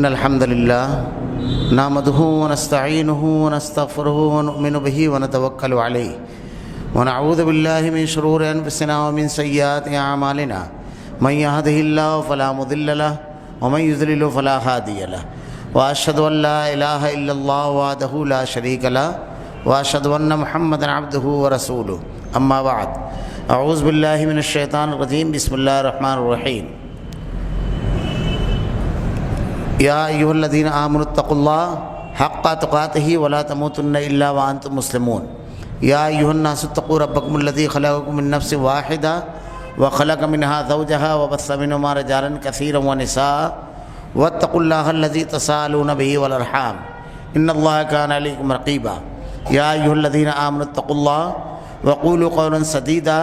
إن الحمد لله نحمده ونستعينه ونستغفره ونؤمن به ونتوكل عليه ونعوذ بالله من شرور أنفسنا ومن سيئات أعمالنا من يهده الله فلا مضل له ومن يضلل فلا هادي له وأشهد أن لا إله إلا الله وحده لا شريك له وأشهد أن محمدا عبده ورسوله أما بعد أعوذ بالله من الشيطان الرجيم بسم الله الرحمن الرحيم يا أيها الذين آمنوا اتقوا الله حق تقاته ولا تموتن إلا وأنتم مسلمون يا أيها الناس اتقوا ربكم الذي خلقكم من نفس واحدة وخلق منها زوجها وبث منهما رجالا كثيرا ونساء واتقوا الله الذي تساءلون به والأرحام إن الله كان عليكم رقيبا يا أيها الذين آمنوا اتقوا الله وقولوا قولا سديدا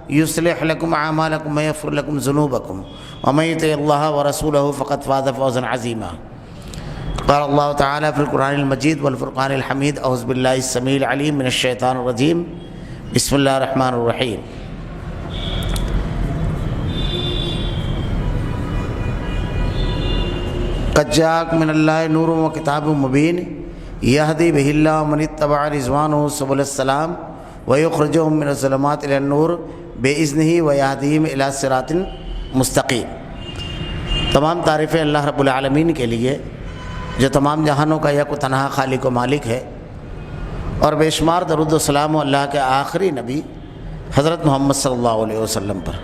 يصلح لكم أعمالكم ويغفر لكم ذنوبكم ومن يطع الله ورسوله فقد فاز فوزا عظيما قال الله تعالى في القرآن المجيد والفرقان الحميد أعوذ بالله السميع العليم من الشيطان الرجيم بسم الله الرحمن الرحيم قد جاءكم من الله نور وكتاب مبين يهدي به الله من اتبع رضوانه سبل السلام ويخرجهم من الظلمات إلى النور بإذنه ويهديهم إلى صراط مستقیم۔ تمام تعریفیں اللہ رب العالمین کے لیے جو تمام جہانوں کا یک و تنہا خالق و مالک ہے، اور بے شمار درود و سلام اللہ کے آخری نبی حضرت محمد صلی اللہ علیہ وسلم پر۔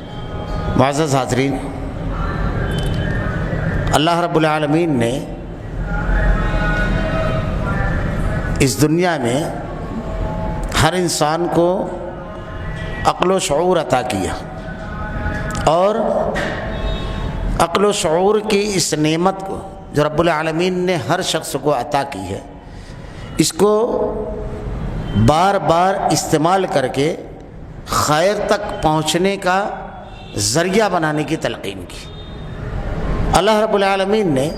معزز حاضرین، اللہ رب العالمین نے اس دنیا میں ہر انسان کو عقل و شعور عطا کیا، اور عقل و شعور کی اس نعمت کو جو رب العالمین نے ہر شخص کو عطا کی ہے، اس کو بار بار استعمال کر کے خیر تک پہنچنے کا ذریعہ بنانے کی تلقین کی۔ اللہ رب العالمین نے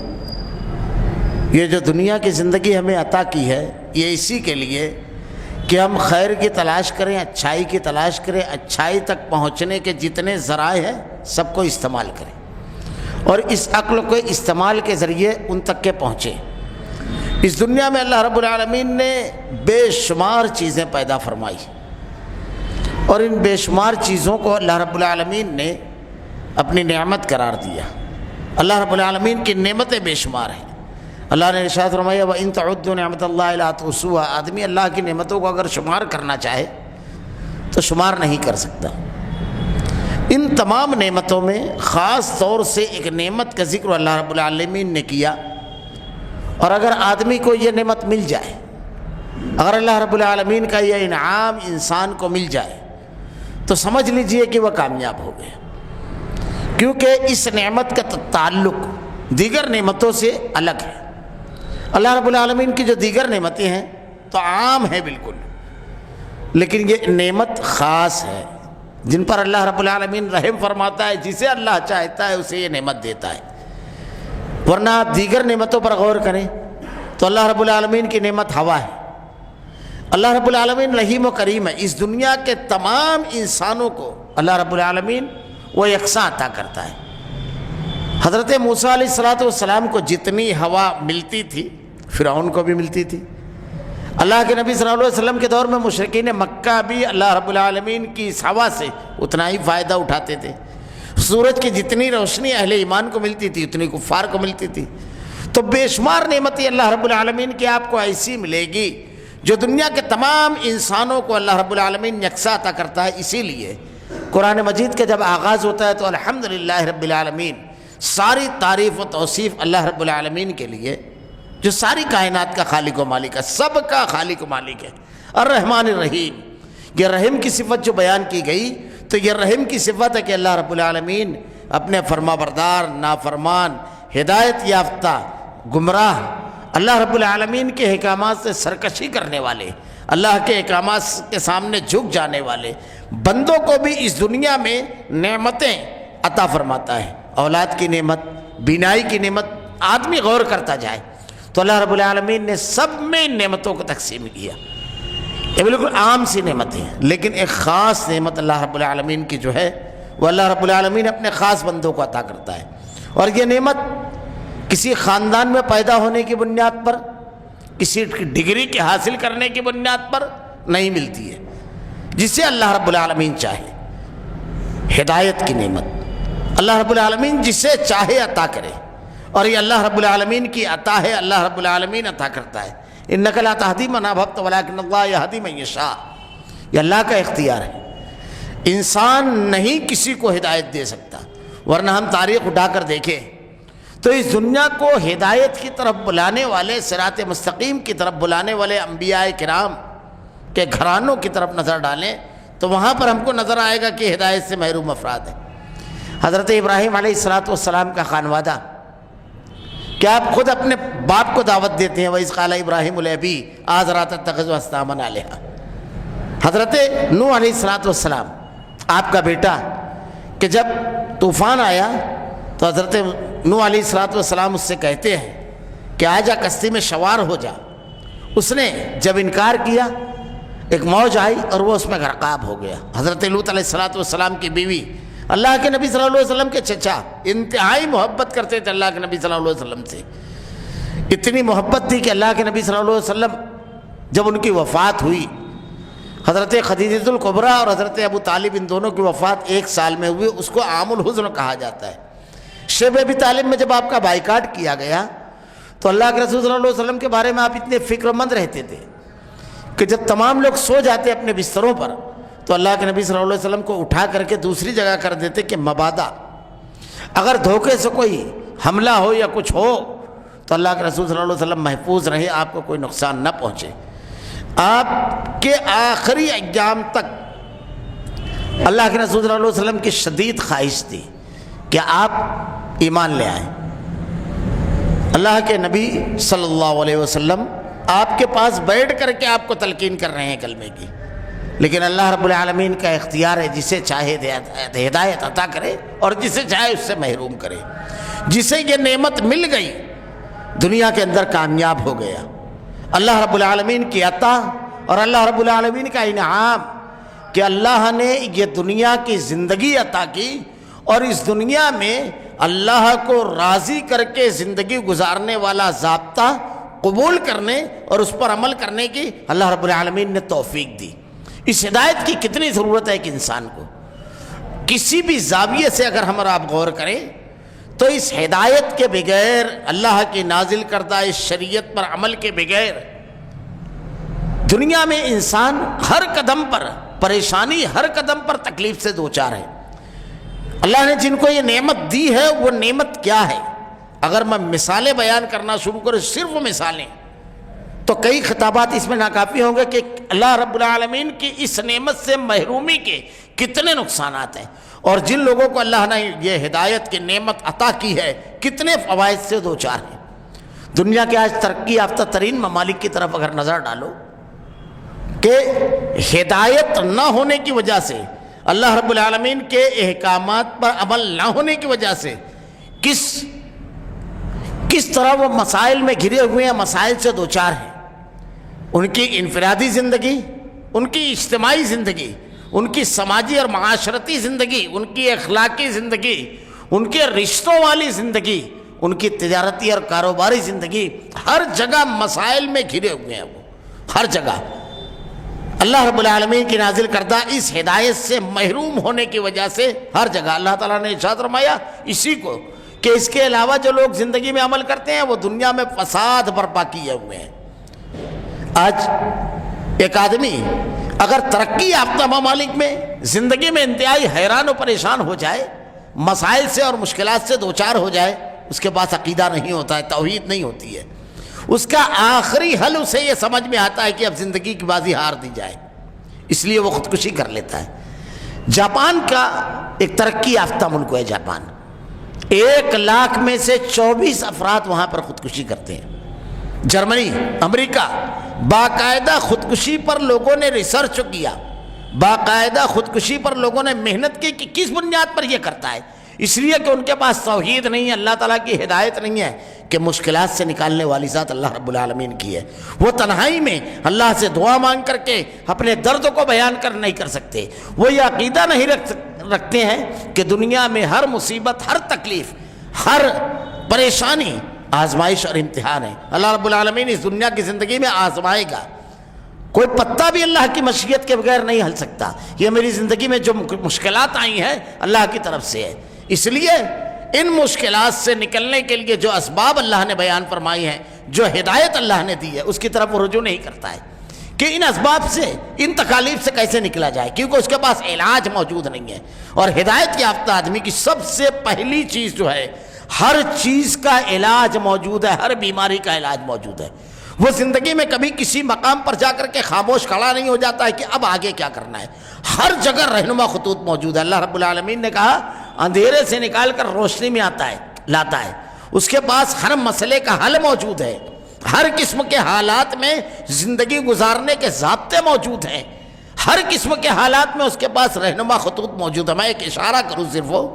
یہ جو دنیا کی زندگی ہمیں عطا کی ہے، یہ اسی کے لیے کہ ہم خیر کی تلاش کریں، اچھائی کی تلاش کریں، اچھائی تک پہنچنے کے جتنے ذرائع ہیں سب کو استعمال کریں، اور اس عقل کو استعمال کے ذریعے ان تک کے پہنچے۔ اس دنیا میں اللہ رب العالمین نے بے شمار چیزیں پیدا فرمائی، اور ان بے شمار چیزوں کو اللہ رب العالمین نے اپنی نعمت قرار دیا۔ اللہ رب العالمین کی نعمتیں بے شمار ہیں۔ اللہ نے ارشاد فرمایا وَإِن تَعُدُّوا نِعْمَتَ اللَّهِ لَا تُحْصُوهَا۔ آدمی اللہ کی نعمتوں کو اگر شمار کرنا چاہے تو شمار نہیں کر سکتا۔ ان تمام نعمتوں میں خاص طور سے ایک نعمت کا ذکر اللہ رب العالمین نے کیا، اور اگر آدمی کو یہ نعمت مل جائے، اگر اللہ رب العالمین کا یہ انعام انسان کو مل جائے تو سمجھ لیجئے کہ وہ کامیاب ہو گئے، کیونکہ اس نعمت کا تعلق دیگر نعمتوں سے الگ ہے۔ اللہ رب العالمین کی جو دیگر نعمتیں ہیں تو عام ہیں بالکل، لیکن یہ نعمت خاص ہے جن پر اللہ رب العالمین رحم فرماتا ہے، جسے اللہ چاہتا ہے اسے یہ نعمت دیتا ہے۔ ورنہ آپ دیگر نعمتوں پر غور کریں تو اللہ رب العالمین کی نعمت ہوا ہے۔ اللہ رب العالمین رحیم و کریم ہے، اس دنیا کے تمام انسانوں کو اللہ رب العالمین وہ یکساں عطا کرتا ہے۔ حضرت موسیٰ علیہ السلام کو جتنی ہوا ملتی تھی فرعون کو بھی ملتی تھی۔ اللہ کے نبی صلی اللہ علیہ وسلم کے دور میں مشرکین مکہ بھی اللہ رب العالمین کی اس ہوا سے اتنا ہی فائدہ اٹھاتے تھے۔ سورج کی جتنی روشنی اہل ایمان کو ملتی تھی اتنی کفار کو ملتی تھی۔ تو بے شمار نعمتیں اللہ رب العالمین کی آپ کو ایسی ملے گی جو دنیا کے تمام انسانوں کو اللہ رب العالمین یکساں عطا کرتا ہے۔ اسی لیے قرآن مجید کا جب آغاز ہوتا ہے تو الحمدللہ رب العالمین، ساری تعریف و توصیف اللہ رب العالمین کے لیے جو ساری کائنات کا خالق و مالک ہے، سب کا خالق و مالک ہے، الرحمن الرحیم۔ یہ رحم کی صفت جو بیان کی گئی تو یہ رحم کی صفت ہے کہ اللہ رب العالمین اپنے فرما بردار، نافرمان، ہدایت یافتہ، گمراہ، اللہ رب العالمین کے احکامات سے سرکشی کرنے والے، اللہ کے احکامات کے سامنے جھک جانے والے بندوں کو بھی اس دنیا میں نعمتیں عطا فرماتا ہے۔ اولاد کی نعمت، بینائی کی نعمت، آدمی غور کرتا جائے تو اللہ رب العالمین نے سب میں ان نعمتوں کو تقسیم کیا۔ یہ بالکل عام سی نعمتیں ہیں، لیکن ایک خاص نعمت اللہ رب العالمین کی جو ہے وہ اللہ رب العالمین اپنے خاص بندوں کو عطا کرتا ہے، اور یہ نعمت کسی خاندان میں پیدا ہونے کی بنیاد پر، کسی ڈگری کے حاصل کرنے کی بنیاد پر نہیں ملتی ہے۔ جسے اللہ رب العالمین چاہے ہدایت کی نعمت اللہ رب العالمین جسے چاہے عطا کرے، اور یہ اللہ رب العالمین کی عطا ہے، اللہ رب العالمین عطا کرتا ہے۔ انک لا تہدی من احببت ولکن اللہ یہدی من یشاء، یہ اللہ کا اختیار ہے۔ انسان نہیں کسی کو ہدایت دے سکتا، ورنہ ہم تاریخ اٹھا کر دیکھیں تو اس دنیا کو ہدایت کی طرف بلانے والے، صراط مستقیم کی طرف بلانے والے انبیاء کرام کے گھرانوں کی طرف نظر ڈالیں تو وہاں پر ہم کو نظر آئے گا کہ ہدایت سے محروم افراد ہیں۔ حضرت ابراہیم علیہ السلام کا خانوادہ، کیا آپ خود اپنے باپ کو دعوت دیتے ہیں؟ وَإِذْ قَالَ إِبْرَاهِيمُ لِأَبِيهِ آزَرَ تَتَّخِذُ أَصْنَامًا آلِهَةً۔ حضرت نوح علیہ السلام آپ کا بیٹا، کہ جب طوفان آیا تو حضرت نوح علیہ السلام اس سے کہتے ہیں کہ آجا کشتی میں سوار ہو جا۔ اس نے جب انکار کیا، ایک موج آئی اور وہ اس میں غرقاب ہو گیا۔ حضرت لوط علیہ السلام کی بیوی، اللہ کے نبی صلی اللہ علیہ وسلم کے چچا، انتہائی محبت کرتے تھے اللہ کے نبی صلی اللہ علیہ وسلم سے، اتنی محبت تھی کہ اللہ کے نبی صلی اللہ علیہ وسلم جب ان کی وفات ہوئی، حضرت خدیجہ الکبریٰ اور حضرت ابو طالب ان دونوں کی وفات ایک سال میں ہوئی، اس کو عام الحزن کہا جاتا ہے۔ شب ابی طالب میں جب آپ کا بائیکاٹ کیا گیا تو اللہ کے رسول صلی اللہ علیہ وسلم کے بارے میں آپ اتنے فکر مند رہتے تھے کہ جب تمام لوگ سو جاتے اپنے بستروں پر تو اللہ کے نبی صلی اللہ علیہ وسلم کو اٹھا کر کے دوسری جگہ کر دیتے کہ مبادا اگر دھوکے سے کوئی حملہ ہو یا کچھ ہو تو اللہ کے رسول صلی اللہ علیہ وسلم محفوظ رہے، آپ کو کوئی نقصان نہ پہنچے۔ آپ کے آخری ایام تک اللہ کے رسول صلی اللہ علیہ وسلم کی شدید خواہش تھی کہ آپ ایمان لے آئیں۔ اللہ کے نبی صلی اللہ علیہ وسلم آپ کے پاس بیٹھ کر کے آپ کو تلقین کر رہے ہیں کلمے کی، لیکن اللہ رب العالمین کا اختیار ہے، جسے چاہے ہدایت عطا کرے اور جسے چاہے اس سے محروم کرے۔ جسے یہ نعمت مل گئی دنیا کے اندر کامیاب ہو گیا۔ اللہ رب العالمین کی عطا اور اللہ رب العالمین کا انعام کہ اللہ نے یہ دنیا کی زندگی عطا کی، اور اس دنیا میں اللہ کو راضی کر کے زندگی گزارنے والا ضابطہ قبول کرنے اور اس پر عمل کرنے کی اللہ رب العالمین نے توفیق دی۔ اس ہدایت کی کتنی ضرورت ہے ایک انسان کو، کسی بھی زاویے سے اگر ہم اور آپ غور کریں تو اس ہدایت کے بغیر، اللہ کی نازل کردہ اس شریعت پر عمل کے بغیر دنیا میں انسان ہر قدم پر پریشانی، ہر قدم پر تکلیف سے دوچار ہے۔ اللہ نے جن کو یہ نعمت دی ہے وہ نعمت کیا ہے؟ اگر میں مثالیں بیان کرنا شروع کروں، صرف مثالیں، تو کئی خطابات اس میں ناکافی ہوں گے کہ اللہ رب العالمین کی اس نعمت سے محرومی کے کتنے نقصانات ہیں، اور جن لوگوں کو اللہ نے یہ ہدایت کی نعمت عطا کی ہے کتنے فوائد سے دوچار ہیں۔ دنیا کے آج ترقی یافتہ ترین ممالک کی طرف اگر نظر ڈالو کہ ہدایت نہ ہونے کی وجہ سے، اللہ رب العالمین کے احکامات پر عمل نہ ہونے کی وجہ سے کس طرح وہ مسائل میں گھرے ہوئے ہیں، مسائل سے دوچار ہیں۔ ان کی انفرادی زندگی، ان کی اجتماعی زندگی، ان کی سماجی اور معاشرتی زندگی، ان کی اخلاقی زندگی، ان کے رشتوں والی زندگی، ان کی تجارتی اور کاروباری زندگی، ہر جگہ مسائل میں گھرے ہوئے ہیں۔ وہ ہر جگہ اللہ رب العالمین کی نازل کردہ اس ہدایت سے محروم ہونے کی وجہ سے ہر جگہ اللہ تعالیٰ نے ارشاد فرمایا اسی کو کہ اس کے علاوہ جو لوگ زندگی میں عمل کرتے ہیں وہ دنیا میں فساد برپا کیے ہوئے ہیں۔ آج ایک آدمی اگر ترقی یافتہ ممالک میں زندگی میں انتہائی حیران و پریشان ہو جائے، مسائل سے اور مشکلات سے دوچار ہو جائے، اس کے پاس عقیدہ نہیں ہوتا ہے، توحید نہیں ہوتی ہے، اس کا آخری حل اسے یہ سمجھ میں آتا ہے کہ اب زندگی کی بازی ہار دی جائے، اس لیے وہ خودکشی کر لیتا ہے۔ جاپان کا ایک ترقی یافتہ ملک ہے جاپان، 1 لاکھ میں سے 24 افراد وہاں پر خودکشی کرتے ہیں۔ جرمنی، امریکہ، باقاعدہ خودکشی پر لوگوں نے ریسرچ کیا، باقاعدہ خودکشی پر لوگوں نے محنت کی کہ کس بنیاد پر یہ کرتا ہے۔ اس لیے کہ ان کے پاس توحید نہیں ہے، اللہ تعالیٰ کی ہدایت نہیں ہے کہ مشکلات سے نکالنے والی ذات اللہ رب العالمین کی ہے۔ وہ تنہائی میں اللہ سے دعا مانگ کر کے اپنے درد کو بیان نہیں کر سکتے، وہ یہ عقیدہ نہیں رکھتے ہیں کہ دنیا میں ہر مصیبت، ہر تکلیف، ہر پریشانی آزمائش اور امتحان ہے۔ اللہ رب العالمین اس دنیا کی زندگی میں آزمائے گا۔ کوئی پتا بھی اللہ کی مشیت کے بغیر نہیں ہل سکتا۔ یہ میری زندگی میں جو مشکلات آئی ہیں اللہ کی طرف سے ہے، اس لیے ان مشکلات سے نکلنے کے لیے جو اسباب اللہ نے بیان فرمائی ہیں، جو ہدایت اللہ نے دی ہے، اس کی طرف وہ رجوع نہیں کرتا ہے کہ ان اسباب سے، ان تکالیف سے کیسے نکلا جائے، کیونکہ اس کے پاس علاج موجود نہیں ہے۔ اور ہدایت یافتہ آدمی کی سب سے پہلی چیز جو ہے، ہر چیز کا علاج موجود ہے، ہر بیماری کا علاج موجود ہے۔ وہ زندگی میں کبھی کسی مقام پر جا کر کے خاموش کھڑا نہیں ہو جاتا ہے کہ اب آگے کیا کرنا ہے، ہر جگہ رہنما خطوط موجود ہے۔ اللہ رب العالمین نے کہا اندھیرے سے نکال کر روشنی میں لاتا ہے، اس کے پاس ہر مسئلے کا حل موجود ہے، ہر قسم کے حالات میں زندگی گزارنے کے ضابطے موجود ہیں، ہر قسم کے حالات میں اس کے پاس رہنما خطوط موجود ہے۔ میں ایک اشارہ کروں صرف، وہ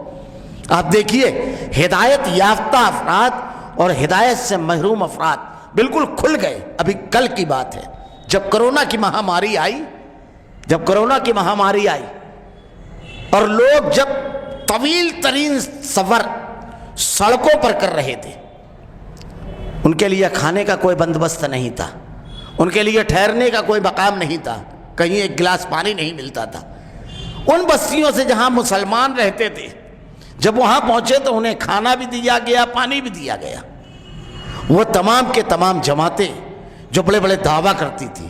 آپ دیکھیے ہدایت یافتہ افراد اور ہدایت سے محروم افراد بالکل کھل گئے۔ ابھی کل کی بات ہے، جب کرونا کی مہاماری آئی اور لوگ جب طویل ترین سفر سڑکوں پر کر رہے تھے، ان کے لیے کھانے کا کوئی بندوبست نہیں تھا، ان کے لیے ٹھہرنے کا کوئی مقام نہیں تھا، کہیں ایک گلاس پانی نہیں ملتا تھا۔ ان بستیوں سے جہاں مسلمان رہتے تھے، جب وہاں پہنچے تو انہیں کھانا بھی دیا گیا، پانی بھی دیا گیا۔ وہ تمام کے تمام جماعتیں جو بڑے بڑے دعویٰ کرتی تھی،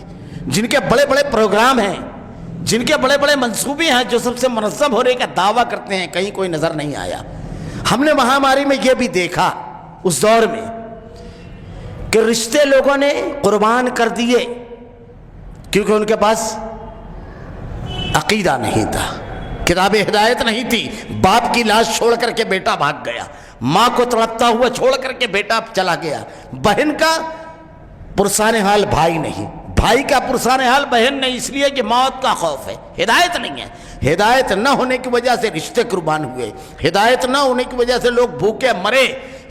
جن کے بڑے بڑے پروگرام ہیں، جن کے بڑے بڑے منصوبے ہیں، جو سب سے منظم ہونے کا دعویٰ کرتے ہیں، کہیں کوئی نظر نہیں آیا۔ ہم نے مہاماری میں یہ بھی دیکھا اس دور میں کہ رشتے لوگوں نے قربان کر دیے، کیونکہ ان کے پاس عقیدہ نہیں تھا، کتاب ہدایت نہیں تھی۔ باپ کی لاش چھوڑ کر کے بیٹا بھاگ گیا، ماں کو تڑپتا ہوا چھوڑ کر کے بیٹا چلا گیا، بہن کا پرسان حال بھائی نہیں، بھائی کا پرسان حال بہن نہیں، اس لیے کہ موت کا خوف ہے، ہدایت نہیں ہے۔ ہدایت نہ ہونے کی وجہ سے رشتے قربان ہوئے، ہدایت نہ ہونے کی وجہ سے لوگ بھوکے مرے،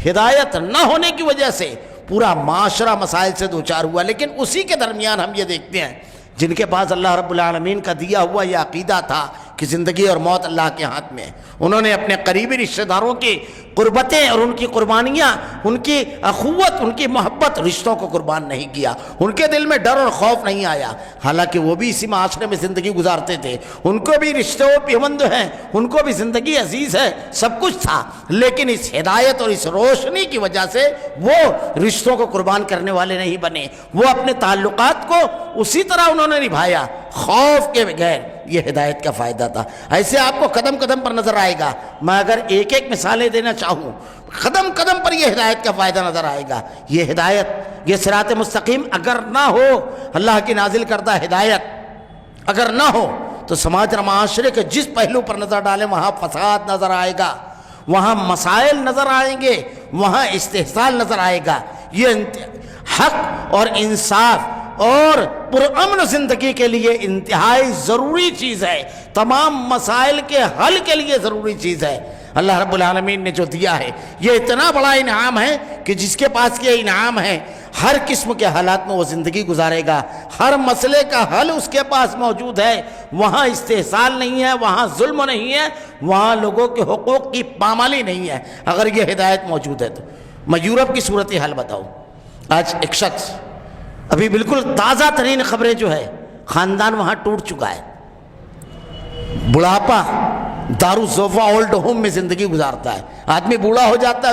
ہدایت نہ ہونے کی وجہ سے پورا معاشرہ مسائل سے دوچار ہوا۔ لیکن اسی کے درمیان ہم یہ دیکھتے ہیں جن کے پاس اللہ رب العالمین کا دیا ہوا یہ عقیدہ تھا کہ زندگی اور موت اللہ کے ہاتھ میں ہے، انہوں نے اپنے قریبی رشتہ داروں کی قربتیں اور ان کی قربانیاں، ان کی اخوت، ان کی محبت، رشتوں کو قربان نہیں کیا۔ ان کے دل میں ڈر اور خوف نہیں آیا، حالانکہ وہ بھی اسی معاشرے میں زندگی گزارتے تھے، ان کو بھی رشتے و پیوند ہیں، ان کو بھی زندگی عزیز ہے، سب کچھ تھا، لیکن اس ہدایت اور اس روشنی کی وجہ سے وہ رشتوں کو قربان کرنے والے نہیں بنے، وہ اپنے تعلقات کو اسی طرح انہوں نے نبھایا خوف کے بغیر۔ یہ ہدایت کا فائدہ تھا۔ ایسے آپ کو قدم قدم پر نظر آئے گا، میں اگر ایک ایک مثالیں دینا چاہوں، قدم قدم پر یہ ہدایت کا فائدہ نظر آئے گا۔ یہ ہدایت، یہ صراط مستقیم اگر نہ ہو، اللہ کی نازل کردہ ہدایت اگر نہ ہو تو سماج اور معاشرے کے جس پہلو پر نظر ڈالیں وہاں فساد نظر آئے گا، وہاں مسائل نظر آئیں گے، وہاں استحصال نظر آئے گا۔ یہ حق اور انصاف اور پرامن زندگی کے لیے انتہائی ضروری چیز ہے، تمام مسائل کے حل کے لیے ضروری چیز ہے۔ اللہ رب العالمین نے جو دیا ہے یہ اتنا بڑا انعام ہے کہ جس کے پاس یہ انعام ہے ہر قسم کے حالات میں وہ زندگی گزارے گا، ہر مسئلے کا حل اس کے پاس موجود ہے، وہاں استحصال نہیں ہے، وہاں ظلم نہیں ہے، وہاں لوگوں کے حقوق کی پامالی نہیں ہے۔ اگر یہ ہدایت موجود ہے تو میں یورپ کی صورتحال بتاؤں۔ آج ایک شخص، ابھی بالکل تازہ ترین خبریں جو ہے، خاندان وہاں ٹوٹ چکا ہے، بڑھاپا دارالزوفا اولڈ ہوم میں زندگی گزارتا ہے، آدمی بوڑھا ہو جاتا ہے،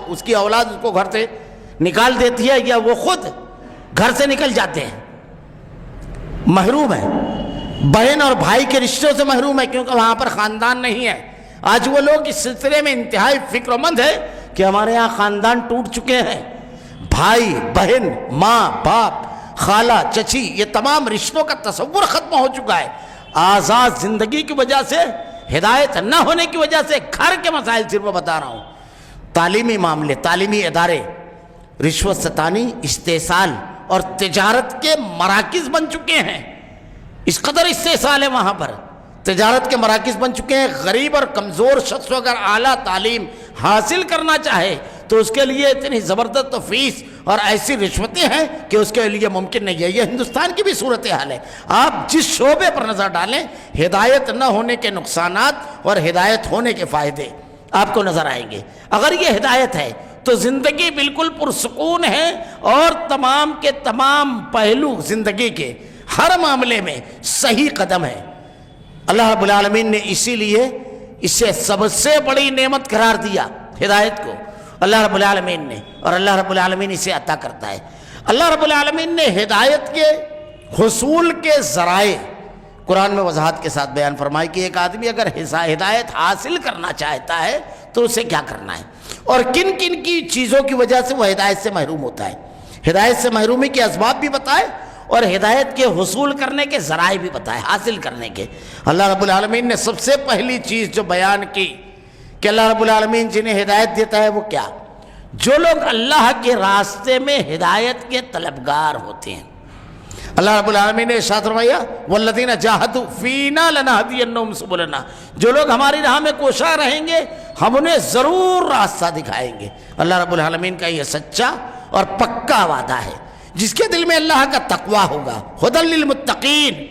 اس کی اولاد اس کو گھر سے نکال دیتی ہے یا وہ خود گھر سے نکل جاتے ہیں، محروم ہے، بہن اور بھائی کے رشتوں سے محروم ہے کیونکہ وہاں پر خاندان نہیں ہے۔ آج وہ لوگ اس سلسلے میں انتہائی فکر مند ہے کہ ہمارے یہاں خاندان ٹوٹ چکے ہیں، بھائی بہن، ماں باپ، خالہ چچی، یہ تمام رشتوں کا تصور ختم ہو چکا ہے۔ آزاد زندگی کی وجہ سے، ہدایت نہ ہونے کی وجہ سے، گھر کے مسائل صرف میں بتا رہا ہوں، تعلیمی معاملے، تعلیمی ادارے رشوت ستانی، استحصال اور تجارت کے مراکز بن چکے ہیں۔ اس قدر استحصال ہے وہاں پر، تجارت کے مراکز بن چکے ہیں۔ غریب اور کمزور شخص اگر اعلیٰ تعلیم حاصل کرنا چاہے تو اس کے لیے اتنی زبردست فیس اور ایسی رشوتیں ہیں کہ اس کے لیے ممکن نہیں ہے۔ یہ ہندوستان کی بھی صورتحال ہے۔ آپ جس شعبے پر نظر ڈالیں، ہدایت نہ ہونے کے نقصانات اور ہدایت ہونے کے فائدے آپ کو نظر آئیں گے۔ اگر یہ ہدایت ہے تو زندگی بالکل پرسکون ہے، اور تمام کے تمام پہلو زندگی کے ہر معاملے میں صحیح قدم ہے۔ اللہ رب العالمین نے اسی لیے اسے سب سے بڑی نعمت قرار دیا، ہدایت کو اللہ رب العالمین نے، اور اللہ رب العالمین اسے عطا کرتا ہے۔ اللہ رب العالمین نے ہدایت کے حصول کے ذرائع قرآن میں وضاحت کے ساتھ بیان فرمائی کہ ایک آدمی اگر ہدایت حاصل کرنا چاہتا ہے تو اسے کیا کرنا ہے، اور کن کن کی چیزوں کی وجہ سے وہ ہدایت سے محروم ہوتا ہے۔ ہدایت سے محرومی کے اسباب بھی بتائے اور ہدایت کے حصول کرنے کے ذرائع بھی بتائے، حاصل کرنے کے۔ اللہ رب العالمین نے سب سے پہلی چیز جو بیان کی کہ اللہ رب العالمین جنہیں ہدایت دیتا ہے وہ کیا؟ جو لوگ اللہ کے راستے میں ہدایت کے طلبگار ہوتے ہیں۔ اللہ رب العالمین نے ارشاد فرمایا والذین جاہدوا فینا لنہدینہم سبلنا، جو لوگ ہماری راہ میں کوشاں رہیں گے ہم انہیں ضرور راستہ دکھائیں گے۔ اللہ رب العالمین کا یہ سچا اور پکا وعدہ ہے۔ جس کے دل میں اللہ کا تقوی ہوگا، ھدی للمتقین،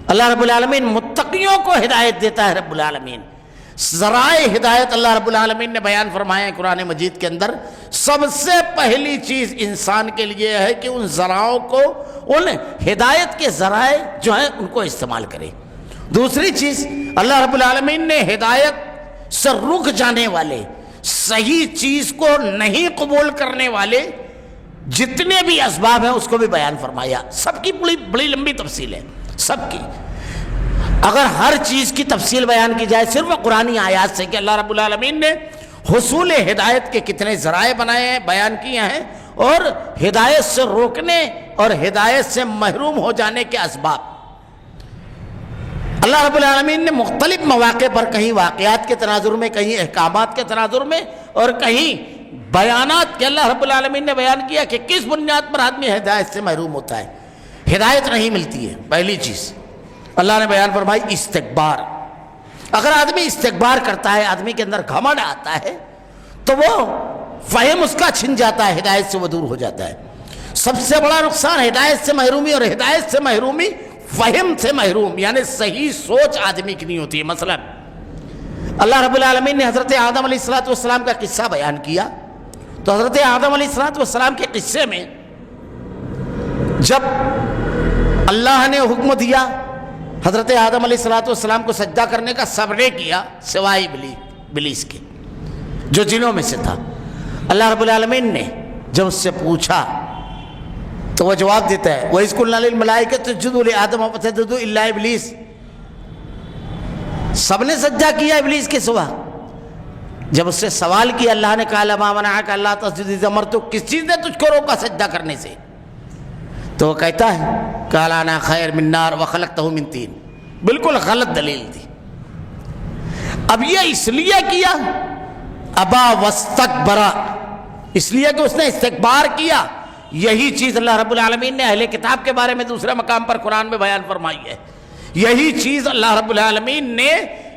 اللہ رب العالمین متقیوں کو ہدایت دیتا ہے۔ رب العالمین ذرائع ہدایت اللہ رب العالمین نے بیان فرمایا ہے قرآن مجید کے اندر۔ سب سے پہلی چیز انسان کے لیے ہے کہ ان ذرائع کو، ان ہدایت کے ذرائع جو ہیں ان کو استعمال کرے۔ دوسری چیز، اللہ رب العالمین نے ہدایت سے رک جانے والے، صحیح چیز کو نہیں قبول کرنے والے جتنے بھی اسباب ہیں اس کو بھی بیان فرمایا۔ سب کی بڑی لمبی تفصیل ہے، سب کی۔ اگر ہر چیز کی تفصیل بیان کی جائے صرف قرآنی آیات سے کہ اللہ رب العالمین نے حصول ہدایت کے کتنے ذرائع بنائے ہیں، بیان کیے ہیں، اور ہدایت سے روکنے اور ہدایت سے محروم ہو جانے کے اسباب۔ اللہ رب العالمین نے مختلف مواقع پر، کہیں واقعات کے تناظر میں، کہیں احکامات کے تناظر میں، اور کہیں بیانات کے اللہ رب العالمین نے بیان کیا کہ کس بنیاد پر آدمی ہدایت سے محروم ہوتا ہے، ہدایت نہیں ملتی ہے۔ پہلی چیز اللہ نے بیان فرمائی استکبار۔ اگر آدمی استکبار کرتا ہے، آدمی کے اندر گھمنڈ آتا ہے، تو وہ فہم اس کا چھن جاتا ہے، ہدایت سے وہ دور ہو جاتا ہے۔ سب سے بڑا نقصان ہدایت سے محرومی، اور ہدایت سے محرومی فہم سے محروم، یعنی صحیح سوچ آدمی کی نہیں ہوتی ہے۔ مثلا اللہ رب العالمین نے حضرت آدم علیہ السلام کا قصہ بیان کیا، تو حضرت آدم علیہ السلام کے قصے میں جب اللہ نے حکم دیا حضرت آدم علیہ السلام کو سجدہ کرنے کا، سب نے کیا سوائے ابلیس کے جو جنوں میں سے تھا۔ اللہ رب العالمین نے جب اس سے پوچھا تو وہ جواب دیتا ہے وَإِذْ قُلْنَا لِلْمَلَائِكَةِ اسْجُدُوا لِآدَمَ فَسَجَدُوا إِلَّا إِبْلِيسَ، سب نے سجدہ کیا ابلیس کے سوا۔ جب اس سے سوال کیا اللہ نے کہا مَا مَنَعَكَ أَلَّا تَسْجُدَ إِذْ أَمَرْتُكَ، کس چیز نے تجھ کو روکا سجدہ کرنے سے؟ تو وہ کہتا ہے قال انا خیر من نار وخلقته من طین، بالکل غلط دلیل دی۔ اب یہ اس لیے کیا ابا واستکبر، اس لیے کہ اس نے استکبار کیا۔ یہی چیز اللہ رب العالمین نے اہل کتاب کے بارے میں دوسرے مقام پر قرآن میں بیان فرمائی ہے۔ یہی چیز اللہ رب العالمین نے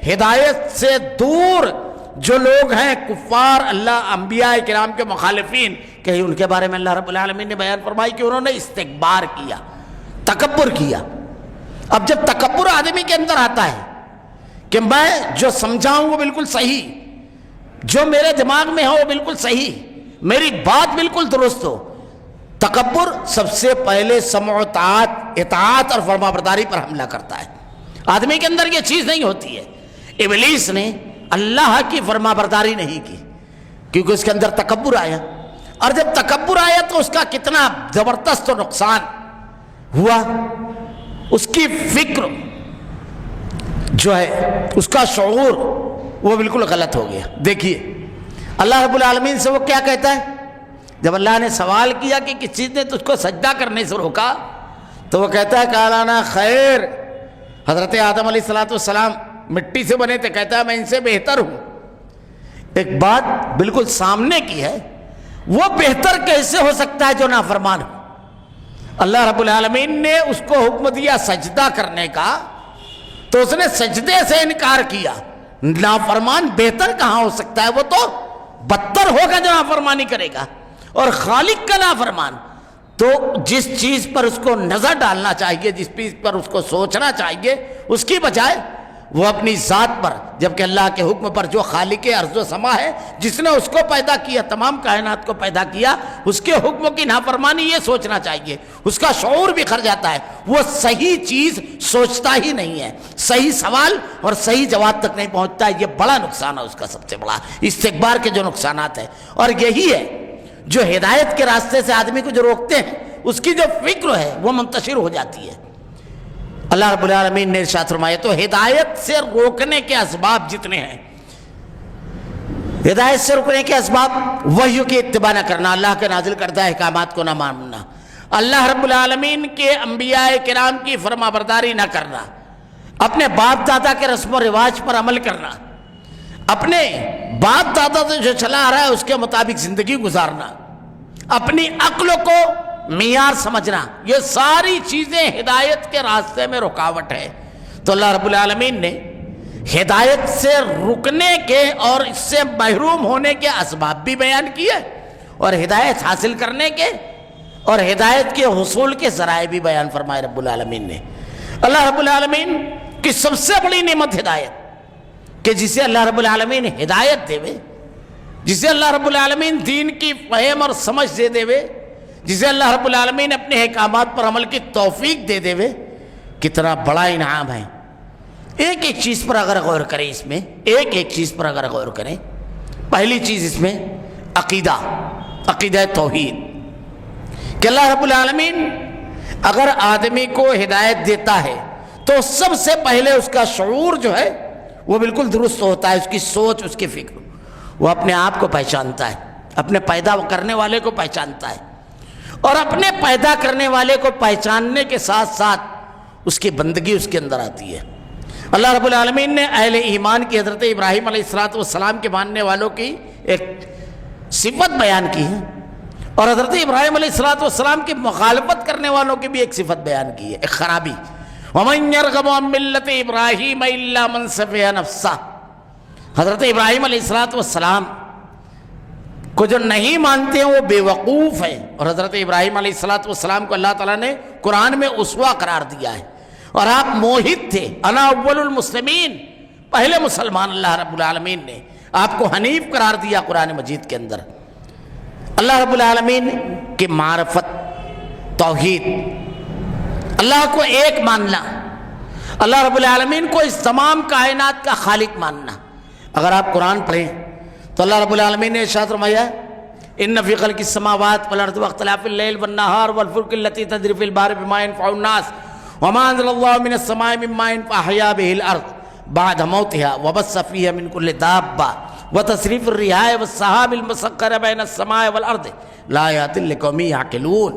ہدایت سے دور جو لوگ ہیں کفار، اللہ انبیاء کرام کے مخالفین، کہ ان کے بارے میں اللہ رب العالمین نے بیان فرمائی کہ انہوں نے استکبار کیا، تکبر کیا۔ اب جب تکبر آدمی کے اندر آتا ہے کہ میں جو سمجھاؤں وہ بالکل صحیح، جو میرے دماغ میں ہو وہ بالکل صحیح، میری بات بالکل درست ہو، تکبر سب سے پہلے سمع و اطاعت اور فرما برداری پر حملہ کرتا ہے۔ آدمی کے اندر یہ چیز نہیں ہوتی ہے۔ ابلیس نے اللہ کی فرما برداری نہیں کی کیونکہ اس کے اندر تکبر آیا، اور جب تکبر آیا تو اس کا کتنا زبردست نقصان ہوا۔ اس کی فکر جو ہے، اس کا شعور وہ بالکل غلط ہو گیا۔ دیکھیے اللہ رب العالمین سے وہ کیا کہتا ہے جب اللہ نے سوال کیا کہ کس چیز نے تجھ کو سجدہ کرنے سے روکا، تو وہ کہتا ہے قال انا خیر۔ حضرت آدم علیہ السلام مٹی سے بنے تھے، کہتا ہے میں ان سے بہتر ہوں۔ ایک بات بالکل سامنے کی ہے، وہ بہتر کیسے ہو سکتا ہے جو نافرمان ہو؟ اللہ رب العالمین نے اس کو حکم دیا سجدہ کرنے کا، تو اس نے سجدے سے انکار کیا۔ نافرمان بہتر کہاں ہو سکتا ہے؟ وہ تو بدتر ہوگا جو نافرمانی کرے گا، اور خالق کا نافرمان تو جس چیز پر اس کو نظر ڈالنا چاہیے، جس چیز پر اس کو سوچنا چاہیے، اس کی بجائے وہ اپنی ذات پر، جبکہ اللہ کے حکم پر جو خالق ارض و سما ہے، جس نے اس کو پیدا کیا، تمام کائنات کو پیدا کیا، اس کے حکموں کی نافرمانی یہ سوچنا چاہیے، اس کا شعور بکھر جاتا ہے، وہ صحیح چیز سوچتا ہی نہیں ہے، صحیح سوال اور صحیح جواب تک نہیں پہنچتا ہے۔ یہ بڑا نقصان ہے اس کا، سب سے بڑا استکبار کے جو نقصانات ہیں۔ اور یہی ہے جو ہدایت کے راستے سے آدمی کو جو روکتے ہیں، اس کی جو فکر ہے وہ منتشر ہو جاتی ہے۔ اللہ رب العالمین نے ارشاد فرمایا، تو ہدایت سے روکنے کے اسباب جتنے ہیں، ہدایت سے روکنے کے اسباب، وحی کی اتباع نہ کرنا، اللہ کے نازل کردہ احکامات کو نہ ماننا، اللہ رب العالمین کے انبیاء کرام کی فرما برداری نہ کرنا، اپنے باپ دادا کے رسم و رواج پر عمل کرنا، اپنے باپ دادا سے جو چلا آ رہا ہے اس کے مطابق زندگی گزارنا، اپنی عقل کو معیار سمجھنا، یہ ساری چیزیں ہدایت کے راستے میں رکاوٹ ہے۔ تو اللہ رب العالمین نے ہدایت سے رکنے کے اور اس سے محروم ہونے کے اسباب بھی بیان کیے، اور ہدایت حاصل کرنے کے اور ہدایت کے حصول کے ذرائع بھی بیان فرمائے رب العالمین نے۔ اللہ رب العالمین کی سب سے بڑی نعمت ہدایت، کہ جسے اللہ رب العالمین ہدایت دے وے، جسے اللہ رب العالمین دین کی فہم اور سمجھ دے وے، جسے اللہ رب العالمین اپنے احکامات پر عمل کی توفیق دے وے، کتنا بڑا انعام ہے۔ ایک ایک چیز پر اگر غور کریں، اس میں ایک ایک چیز پر اگر غور کریں، پہلی چیز اس میں عقیدہ توحید، کہ اللہ رب العالمین اگر آدمی کو ہدایت دیتا ہے تو سب سے پہلے اس کا شعور جو ہے وہ بالکل درست ہوتا ہے، اس کی سوچ، اس کی فکر، وہ اپنے آپ کو پہچانتا ہے، اپنے پیدا کرنے والے کو پہچانتا ہے، اور اپنے پیدا کرنے والے کو پہچاننے کے ساتھ ساتھ اس کی بندگی اس کے اندر آتی ہے۔ اللہ رب العالمین نے اہل ایمان کی حضرت ابراہیم علیہ السلام کے ماننے والوں کی ایک صفت بیان کی ہے، اور حضرت ابراہیم علیہ السلام کی مخالفت کرنے والوں کی بھی ایک صفت بیان کی ہے، ایک خرابی۔ وَمَنْ يَرْغَبُ عَنْ مِلَّةِ إِبْرَاهِيمَ إِلَّا مَنْ سَفِهَ نَفْسَهُ، حضرت ابراہیم علیہ السلام کو جو نہیں مانتے ہیں وہ بے وقوف ہیں، اور حضرت ابراہیم علیہ السلام کو اللہ تعالیٰ نے قرآن میں اسوہ قرار دیا ہے، اور آپ موحد تھے، انا اول المسلمین، پہلے مسلمان اللہ رب العالمین نے آپ کو حنیف قرار دیا قرآن مجید کے اندر۔ اللہ رب العالمین کی معرفت، توحید، اللہ کو ایک ماننا، اللہ رب العالمین کو اس تمام کائنات کا خالق ماننا۔ اگر آپ قرآن پڑھیں تو اللہ رب العالمین نے ارشاد فرمایا، ان فی خلق السماوات والارض واختلاف اللیل والنہار والفلک التی تجری فی البحر بما ينفع الناس وما انزل اللہ من السماء من ماء فاحیا به الارض بعد موتها وبث فیہا من کل دابہ وتصریف الرياح والسحاب المسخر بین السماء والارض لآیات لقوم یعقلون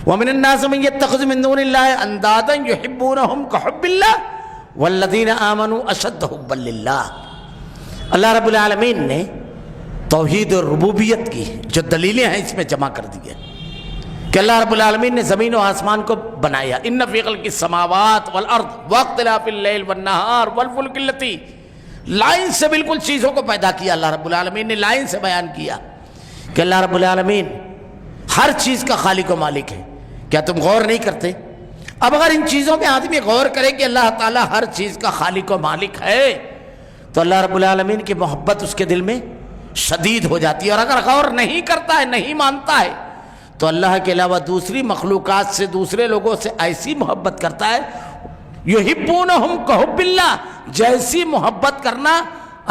ومن الناس من يتخذ من دون اللہ اندادا یحبونہم کحب اللہ والذین آمنوا اشد حبا للہ۔ اللہ رب العالمین نے توحید اور ربوبیت کی جو دلیلیں ہیں اس میں جمع کر دی ہے، کہ اللہ رب العالمین نے زمین و آسمان کو بنایا، ان فی خلق السماوات والارض واختلاف اللیل والنہار والفلک التی، لائن سے بالکل چیزوں کو پیدا کیا اللہ رب العالمین نے، لائن سے بیان کیا کہ اللہ رب العالمین ہر چیز کا خالق و مالک ہے۔ کیا تم غور نہیں کرتے؟ اب اگر ان چیزوں میں آدمی غور کرے کہ اللہ تعالیٰ ہر چیز کا خالق و مالک ہے تو اللہ رب العالمین کی محبت اس کے دل میں شدید ہو جاتی ہے، اور اگر غور نہیں کرتا ہے، نہیں مانتا ہے، تو اللہ کے علاوہ دوسری مخلوقات سے، دوسرے لوگوں سے ایسی محبت کرتا ہے، یحبونہم کحب اللہ، جیسی محبت کرنا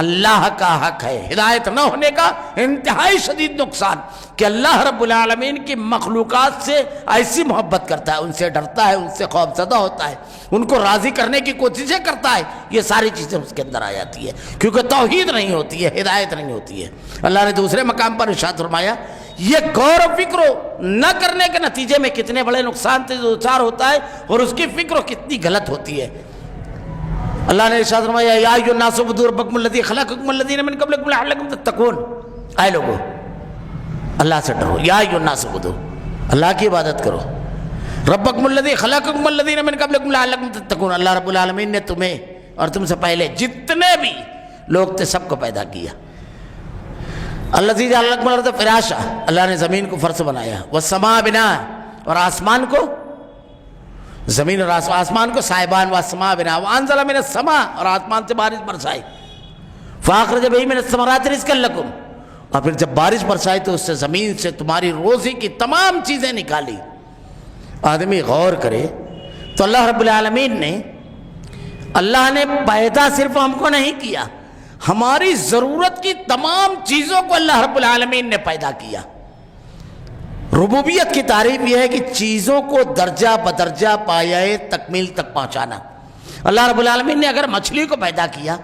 اللہ کا حق ہے۔ ہدایت نہ ہونے کا انتہائی شدید نقصان کہ اللہ رب العالمین کی مخلوقات سے ایسی محبت کرتا ہے، ان سے ڈرتا ہے، ان سے خوف زدہ ہوتا ہے، ان کو راضی کرنے کی کوششیں کرتا ہے، یہ ساری چیزیں اس کے اندر آ جاتی ہے، کیونکہ توحید نہیں ہوتی ہے، ہدایت نہیں ہوتی ہے۔ اللہ نے دوسرے مقام پر ارشاد فرمایا، یہ غور و فکر نہ کرنے کے نتیجے میں کتنے بڑے نقصان سے دوچار ہوتا ہے، اور اس کی فکر کتنی غلط ہوتی ہے۔ اللہ نے ارشاد فرمایا، یا ایھا الناس اعبدوا ربکم الذی خلقکم والذین من قبلکم لعلکم تتقون، اے لوگو اللہ سے ڈرو، یا ایھا الناس اعبدوا، اللہ کی عبادت کرو، ربکم الذی خلقکم والذین من قبلکم لعلکم تتقون، اللہ رب العالمین نے تمہیں اور تم سے پہلے جتنے بھی لوگ تھے سب کو پیدا کیا۔ الذی جعل لکم الارض فراشا، اللہ نے زمین کو فرش بنایا، والسماء بناء، اور آسمان کو زمین اور آسمان کو صاحبان والسماء بنا وانزل من السماء، اور آسمان سے بارش برسائی، فاخرج بہ من الثمرات رزقا لکم، اور پھر جب بارش برسائی تو اس سے زمین سے تمہاری روزی کی تمام چیزیں نکالی۔ آدمی غور کرے تو اللہ رب العالمین نے پیدا صرف ہم کو نہیں کیا، ہماری ضرورت کی تمام چیزوں کو اللہ رب العالمین نے پیدا کیا۔ ربوبیت کی تعریف یہ ہے کہ چیزوں کو درجہ بدرجہ پایۂ تکمیل تک پہنچانا۔ اللہ رب العالمین نے اگر مچھلی کو پیدا کیا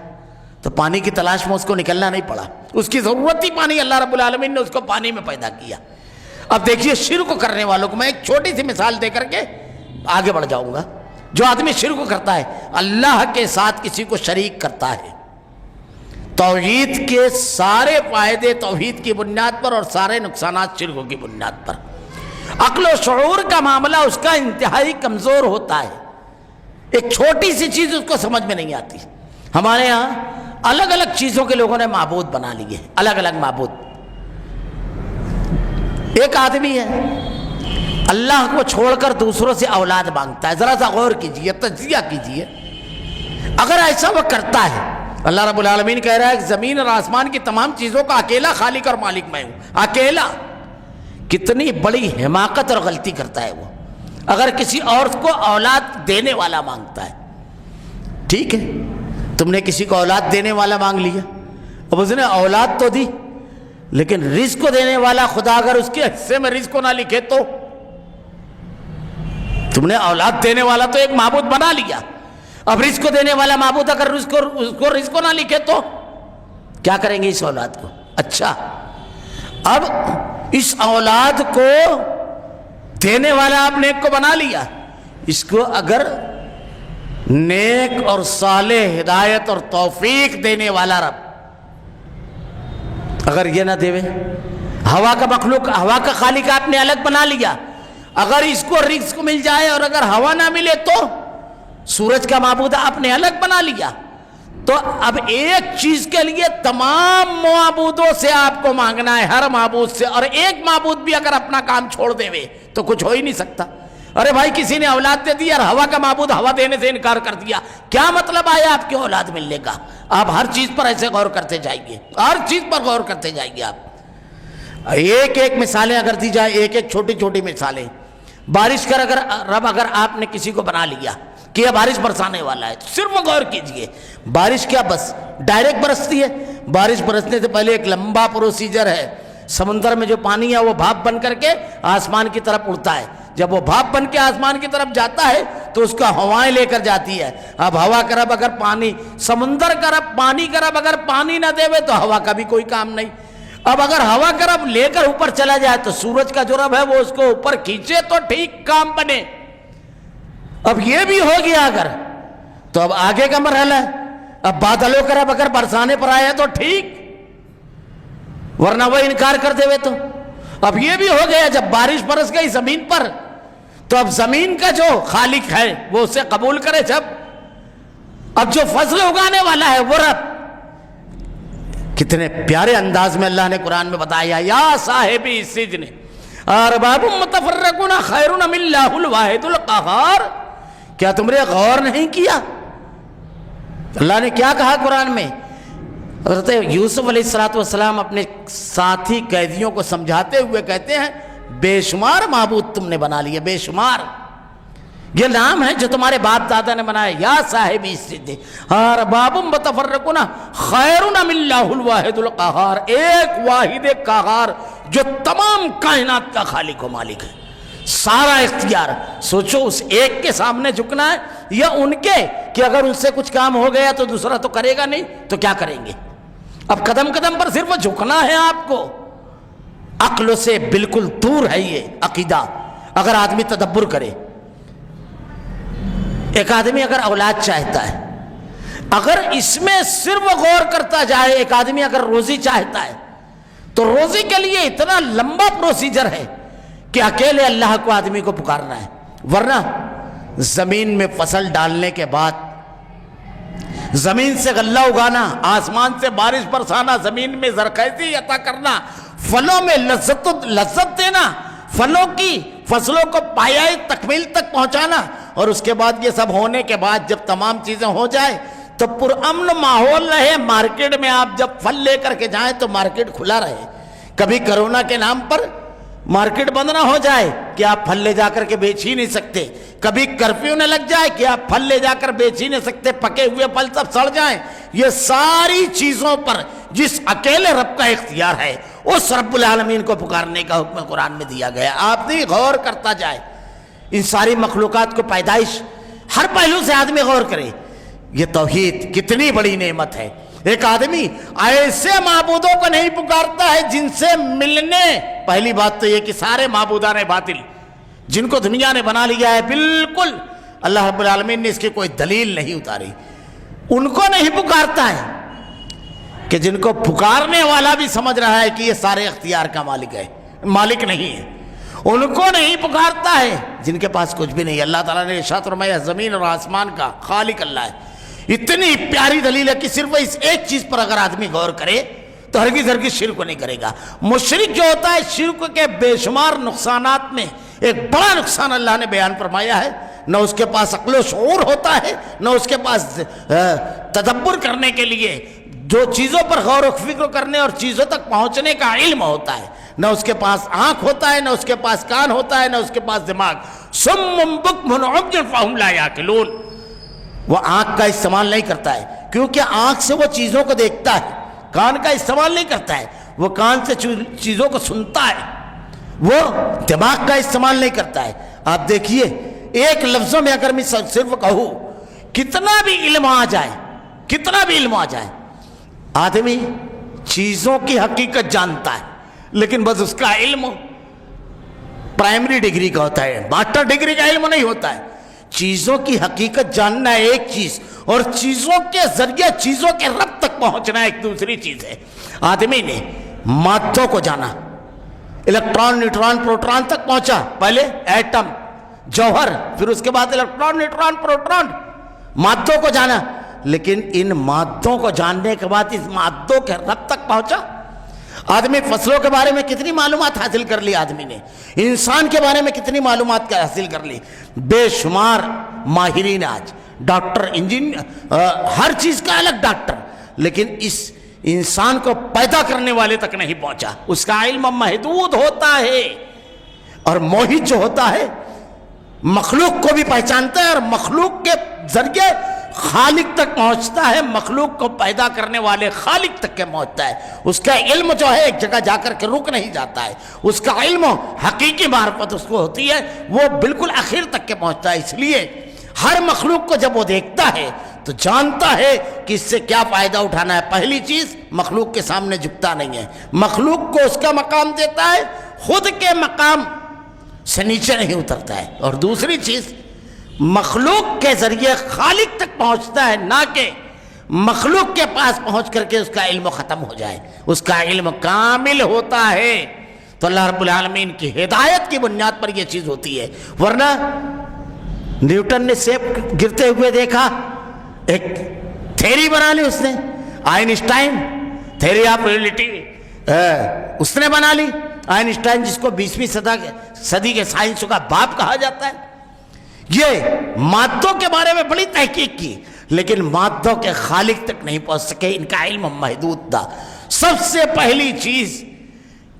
تو پانی کی تلاش میں اس کو نکلنا نہیں پڑا، اس کی ضرورت ہی پانی، اللہ رب العالمین نے اس کو پانی میں پیدا کیا۔ اب دیکھیے شرک کرنے والوں کو میں ایک چھوٹی سی مثال دے کر کے آگے بڑھ جاؤں گا۔ جو آدمی شرک کرتا ہے، اللہ کے ساتھ کسی کو شریک کرتا ہے، توحید کے سارے فائدے توحید کی بنیاد پر اور سارے نقصانات شرک کی بنیاد پر۔ عقل و شعور کا معاملہ اس کا انتہائی کمزور ہوتا ہے، ایک چھوٹی سی چیز اس کو سمجھ میں نہیں آتی۔ ہمارے ہاں الگ الگ چیزوں کے لوگوں نے معبود بنا لیے، الگ الگ معبود۔ ایک آدمی ہے اللہ کو چھوڑ کر دوسروں سے اولاد مانگتا ہے، ذرا سا غور کیجئے، تجزیہ کیجئے۔ اگر ایسا وہ کرتا ہے، اللہ رب العالمین کہہ رہا ہے کہ زمین اور آسمان کی تمام چیزوں کا اکیلا خالق اور مالک میں ہوں، اکیلا۔ کتنی بڑی حماقت اور غلطی کرتا ہے وہ، اگر کسی اور کو اولاد دینے والا مانگتا ہے۔ ٹھیک ہے، تم نے کسی کو اولاد دینے والا مانگ لیا، اب اس نے اولاد تو دی، لیکن رزق کو دینے والا خدا اگر اس کے حصے میں رزق کو نہ لکھے تو؟ تم نے اولاد دینے والا تو ایک معبود بنا لیا، اب رزق کو دینے والا معبود اگر اس کو رزق کو نہ لکھے تو کیا کریں گے اس اولاد کو؟ اچھا، اب اس اولاد کو دینے والا آپ نیک کو بنا لیا، اس کو اگر نیک اور صالح ہدایت اور توفیق دینے والا رب اگر یہ نہ دے، ہوا کا مخلوق، ہوا کا خالق آپ نے الگ بنا لیا، اگر اس کو رزق مل جائے اور اگر ہوا نہ ملے تو سورج کا معبود آپ نے الگ بنا لیا، تو اب ایک چیز کے لیے تمام معبودوں سے آپ کو مانگنا ہے، ہر معبود سے، اور ایک معبود بھی اگر اپنا کام چھوڑ دے تو کچھ ہو ہی نہیں سکتا۔ ارے بھائی کسی نے اولاد دے دی اور ہوا کا معبود ہوا دینے سے انکار کر دیا، کیا مطلب آیا آپ کی اولاد ملنے کا؟ آپ ہر چیز پر ایسے غور کرتے جائیے، ہر چیز پر غور کرتے جائیے۔ آپ ایک ایک مثالیں اگر دی جائے، ایک ایک چھوٹی چھوٹی مثالیں، بارش کر اگر آپ نے کسی کو بنا لیا کہ یہ بارش برسانے والا ہے، صرف غور کیجئے، بارش کیا بس ڈائریکٹ برستی ہے؟ بارش برسنے سے پہلے ایک لمبا پروسیجر ہے، سمندر میں جو پانی ہے وہ بھاپ بن کر کے آسمان کی طرف اڑتا ہے، جب وہ بھاپ بن کے آسمان کی طرف جاتا ہے تو اس کا ہوائیں لے کر جاتی ہے۔ اب ہوا کا رب اگر پانی، سمندر کا رب پانی کا رب اگر پانی نہ دے تو ہوا کا بھی کوئی کام نہیں۔ اب اگر ہوا کا رب لے کر اوپر چلا جائے تو سورج کا جو رب ہے وہ اس کو اوپر کھینچے تو ٹھیک کام بنے۔ اب یہ بھی ہو گیا اگر، تو اب آگے کا مرحلہ ہے، اب بادلوں کا رب اگر برسانے پر آیا تو ٹھیک، ورنہ وہ انکار کر دے تو اب یہ بھی ہو گیا، جب بارش برس گئی زمین پر تو اب زمین کا جو خالق ہے وہ اسے قبول کرے، جب اب جو فصل اگانے والا ہے وہ رب۔ کتنے پیارے انداز میں اللہ نے قرآن میں بتایا، یا صاحبی السجن ارباب متفرقون خیر ام اللہ الواحد القہار۔ کیا تم نے غور نہیں کیا اللہ نے کیا کہا قرآن میں؟ حضرت یوسف علیہ السلام اپنے ساتھی قیدیوں کو سمجھاتے ہوئے کہتے ہیں بے شمار معبود تم نے بنا لیے، بے شمار، یہ نام ہے جو تمہارے باپ دادا نے بنایا، یا صاحبی السجن ارباب متفرقون خیر ام اللہ الواحد القہار، ایک واحد قہار جو تمام کائنات کا خالق و مالک ہے، سارا اختیار۔ سوچو اس ایک کے سامنے جھکنا ہے یا ان کے کہ اگر ان سے کچھ کام ہو گیا تو دوسرا تو کرے گا نہیں، تو کیا کریں گے؟ اب قدم قدم پر صرف جھکنا ہے آپ کو۔ عقل سے بالکل دور ہے یہ عقیدہ اگر آدمی تدبر کرے۔ ایک آدمی اگر اولاد چاہتا ہے، اگر اس میں صرف غور کرتا جائے، ایک آدمی اگر روزی چاہتا ہے تو روزی کے لیے اتنا لمبا پروسیجر ہے کہ اکیلے اللہ کو آدمی کو پکارنا ہے، ورنہ زمین میں فصل ڈالنے کے بعد زمین سے غلہ اگانا، آسمان سے بارش برسانا، زمین میں زرخیزی عطا کرنا، پھلوں میں لذت دینا، پھلوں کی فصلوں کو پایۂ تکمیل تک پہنچانا، اور اس کے بعد یہ سب ہونے کے بعد جب تمام چیزیں ہو جائیں تو پرامن ماحول رہے، مارکیٹ میں آپ جب پھل لے کر کے جائیں تو مارکیٹ کھلا رہے، کبھی کرونا کے نام پر مارکیٹ بند نہ ہو جائے کہ آپ پھل لے جا کر کے بیچ ہی نہیں سکتے، کبھی کرفیو نہ لگ جائے کہ آپ پھل لے جا کر بیچ ہی نہیں سکتے، پکے ہوئے پھل سب سڑ جائیں۔ یہ ساری چیزوں پر جس اکیلے رب کا اختیار ہے اس رب العالمین کو پکارنے کا حکم قرآن میں دیا گیا۔ آپ نہیں غور کرتا جائے ان ساری مخلوقات کو، پیدائش ہر پہلو سے آدمی غور کرے، یہ توحید کتنی بڑی نعمت ہے۔ ایک آدمی ایسے معبودوں کو نہیں پکارتا ہے جن سے ملنے، پہلی بات تو یہ کہ سارے معبودان باطل جن کو دنیا نے بنا لیا ہے، بالکل اللہ رب العالمین نے اس کی کوئی دلیل نہیں اتاری، ان کو نہیں پکارتا ہے کہ جن کو پکارنے والا بھی سمجھ رہا ہے کہ یہ سارے اختیار کا مالک ہے، مالک نہیں ہے، ان کو نہیں پکارتا ہے جن کے پاس کچھ بھی نہیں۔ اللہ تعالیٰ نے ارشاد فرمایا زمین اور آسمان کا خالق اللہ ہے۔ اتنی پیاری دلیل ہے کہ صرف اس ایک چیز پر اگر آدمی غور کرے تو ہرگز شرک کو نہیں کرے گا۔ مشرک جو ہوتا ہے، شرک کے بے شمار نقصانات میں ایک بڑا نقصان اللہ نے بیان فرمایا ہے، نہ اس کے پاس عقل و شعور ہوتا ہے، نہ اس کے پاس تدبر کرنے کے لیے جو چیزوں پر غور و فکر کرنے اور چیزوں تک پہنچنے کا علم ہوتا ہے، نہ اس کے پاس آنکھ ہوتا ہے، نہ اس کے پاس کان ہوتا ہے، نہ اس کے پاس دماغ۔ صم بکم عمي فهم لا يعقلون، وہ آنکھ کا استعمال نہیں کرتا ہے کیونکہ آنکھ سے وہ چیزوں کو دیکھتا ہے، کان کا استعمال نہیں کرتا ہے، وہ کان سے چیزوں کو سنتا ہے، وہ دماغ کا استعمال نہیں کرتا ہے۔ آپ دیکھیے ایک لفظوں میں اگر میں صرف کہوں، کتنا بھی علم آ جائے، کتنا بھی علم آ جائے، آدمی چیزوں کی حقیقت جانتا ہے لیکن بس اس کا علم پرائمری ڈگری کا ہوتا ہے، ماسٹر ڈگری کا علم نہیں ہوتا ہے۔ چیزوں کی حقیقت جاننا ایک چیز اور چیزوں کے ذریعے چیزوں کے رب تک پہنچنا ایک دوسری چیز ہے۔ آدمی نے مادوں کو جانا، الیکٹران، نیوٹران، پروٹون تک پہنچا، پہلے ایٹم، جوہر، پھر اس کے بعد الیکٹران، نیوٹران، پروٹون، مادوں کو جانا، لیکن ان مادوں کو جاننے کے بعد اس مادوں کے رب تک پہنچا۔ آدمی فصلوں کے بارے میں کتنی معلومات حاصل کر لی، آدمی نے انسان کے بارے میں کتنی معلومات حاصل کر لی، بے شمار ماہرین آج ڈاکٹر، انجینئر، ہر چیز کا الگ ڈاکٹر، لیکن اس انسان کو پیدا کرنے والے تک نہیں پہنچا۔ اس کا علم محدود ہوتا ہے، اور موحد جو ہوتا ہے مخلوق کو بھی پہچانتا ہے اور مخلوق کے ذریعے خالق تک پہنچتا ہے، مخلوق کو پیدا کرنے والے خالق تک کے پہنچتا ہے۔ اس کا علم جو ہے ایک جگہ جا کر کے رک نہیں جاتا ہے، اس کا علم حقیقی معرفت اس کو ہوتی ہے، وہ بالکل آخر تک کے پہنچتا ہے۔ اس لیے ہر مخلوق کو جب وہ دیکھتا ہے تو جانتا ہے کہ اس سے کیا فائدہ اٹھانا ہے۔ پہلی چیز، مخلوق کے سامنے جھکتا نہیں ہے، مخلوق کو اس کا مقام دیتا ہے، خود کے مقام سے نیچے نہیں اترتا ہے۔ اور دوسری چیز، مخلوق کے ذریعے خالق تک پہنچتا ہے، نہ کہ مخلوق کے پاس پہنچ کر کے اس کا علم ختم ہو جائے، اس کا علم کامل ہوتا ہے۔ تو اللہ رب العالمین کی ہدایت کی بنیاد پر یہ چیز ہوتی ہے، ورنہ نیوٹن نے سیب گرتے ہوئے دیکھا، ایک تھیری بنا لی اس نے، آئنسٹائن تھیری آف ریلیٹی اس نے بنا لی، آئنسٹائن جس کو 20ویں صدی کے سائنس کا باپ کہا جاتا ہے۔ یہ مادوں کے بارے میں بڑی تحقیق کی لیکن مادوں کے خالق تک نہیں پہنچ سکے، ان کا علم محدود تھا۔ سب سے پہلی چیز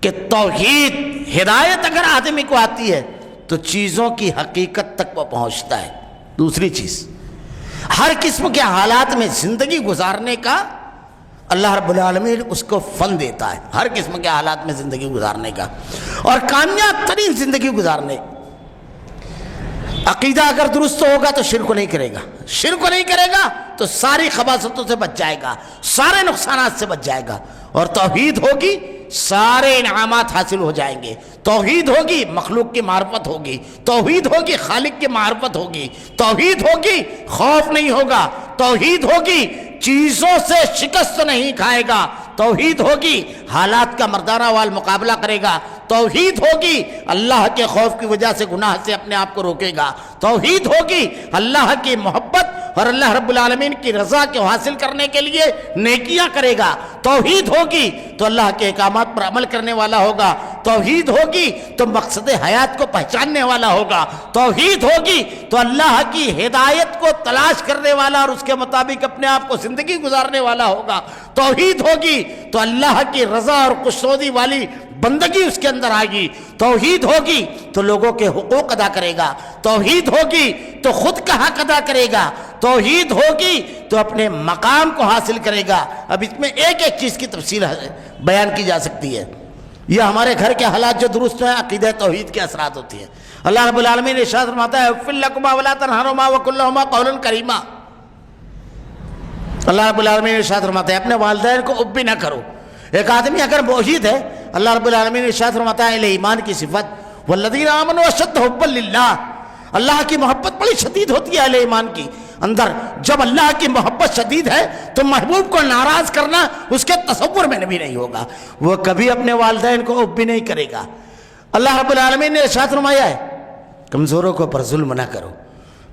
کہ توحید، ہدایت اگر آدمی کو آتی ہے تو چیزوں کی حقیقت تک وہ پہنچتا ہے۔ دوسری چیز، ہر قسم کے حالات میں زندگی گزارنے کا اللہ رب العالمین اس کو فن دیتا ہے، ہر قسم کے حالات میں زندگی گزارنے کا، اور کامیاب ترین زندگی گزارنے۔ عقیدہ اگر درست ہوگا تو شرک نہیں کرے گا، شرک نہیں کرے گا تو ساری خباثتوں سے بچ جائے گا، سارے نقصانات سے بچ جائے گا، اور توحید ہوگی سارے انعامات حاصل ہو جائیں گے۔ توحید ہوگی مخلوق کی معرفت ہوگی، توحید ہوگی خالق کی معرفت ہوگی، توحید ہوگی خوف نہیں ہوگا، توحید ہوگی چیزوں سے شکست نہیں کھائے گا، توحید ہوگی حالات کا مردانہ وال مقابلہ کرے گا، توحید ہوگی اللہ کے خوف کی وجہ سے گناہ سے اپنے آپ کو روکے گا، توحید ہوگی اللہ کی محبت اور اللہ رب العالمین کی رضا کو حاصل کرنے کے لیے نیکیاں کرے گا، توحید ہوگی تو اللہ کے احکامات پر عمل کرنے والا ہوگا، توحید ہوگی تو مقصد حیات کو پہچاننے والا ہوگا، توحید ہوگی تو اللہ کی ہدایت کو تلاش کرنے والا اور اس کے مطابق اپنے آپ کو زندگی گزارنے والا ہوگا، توحید ہوگی تو اللہ کی رضا اور خوشنودی والی بندگی اس کے اندر آئے گی، توحید ہوگی تو لوگوں کے حقوق ادا کرے گا، توحید ہوگی تو خود کا حق ادا کرے گا، توحید ہوگی تو اپنے مقام کو حاصل کرے گا۔ اب اس میں ایک ایک چیز کی تفصیل بیان کی جا سکتی ہے۔ یہ ہمارے گھر کے حالات جو درست ہیں، عقیدہ توحید کے اثرات ہوتی ہیں۔ اللہ رب العالمین نے ارشاد فرماتا ہے اُفٍّ لَكُمَا وَلَا تَنْهَرْهُمَا وَقُلْ لَهُمَا قَوْلًا كَرِيمًا۔ اللہ رب العالمین نے ارشاد فرماتا ہے اپنے والدین کو اف بھی نہ کرو۔ ایک آدمی اگر موحد ہے، اللہ رب العالمین نے ارشاد فرماتا ہے اہل ایمان کی صفت والذین آمنوا اشد حبا للہ، اللہ کی محبت بڑی شدید ہوتی ہے اہل ایمان کی اندر۔ جب اللہ کی محبت شدید ہے تو محبوب کو ناراض کرنا اس کے تصور میں بھی نہیں ہوگا، وہ کبھی اپنے والدین کو اف بھی نہیں کرے گا۔ اللہ رب العالمین نے ارشاد فرمایا ہے کمزوروں کو پر ظلم نہ کرو،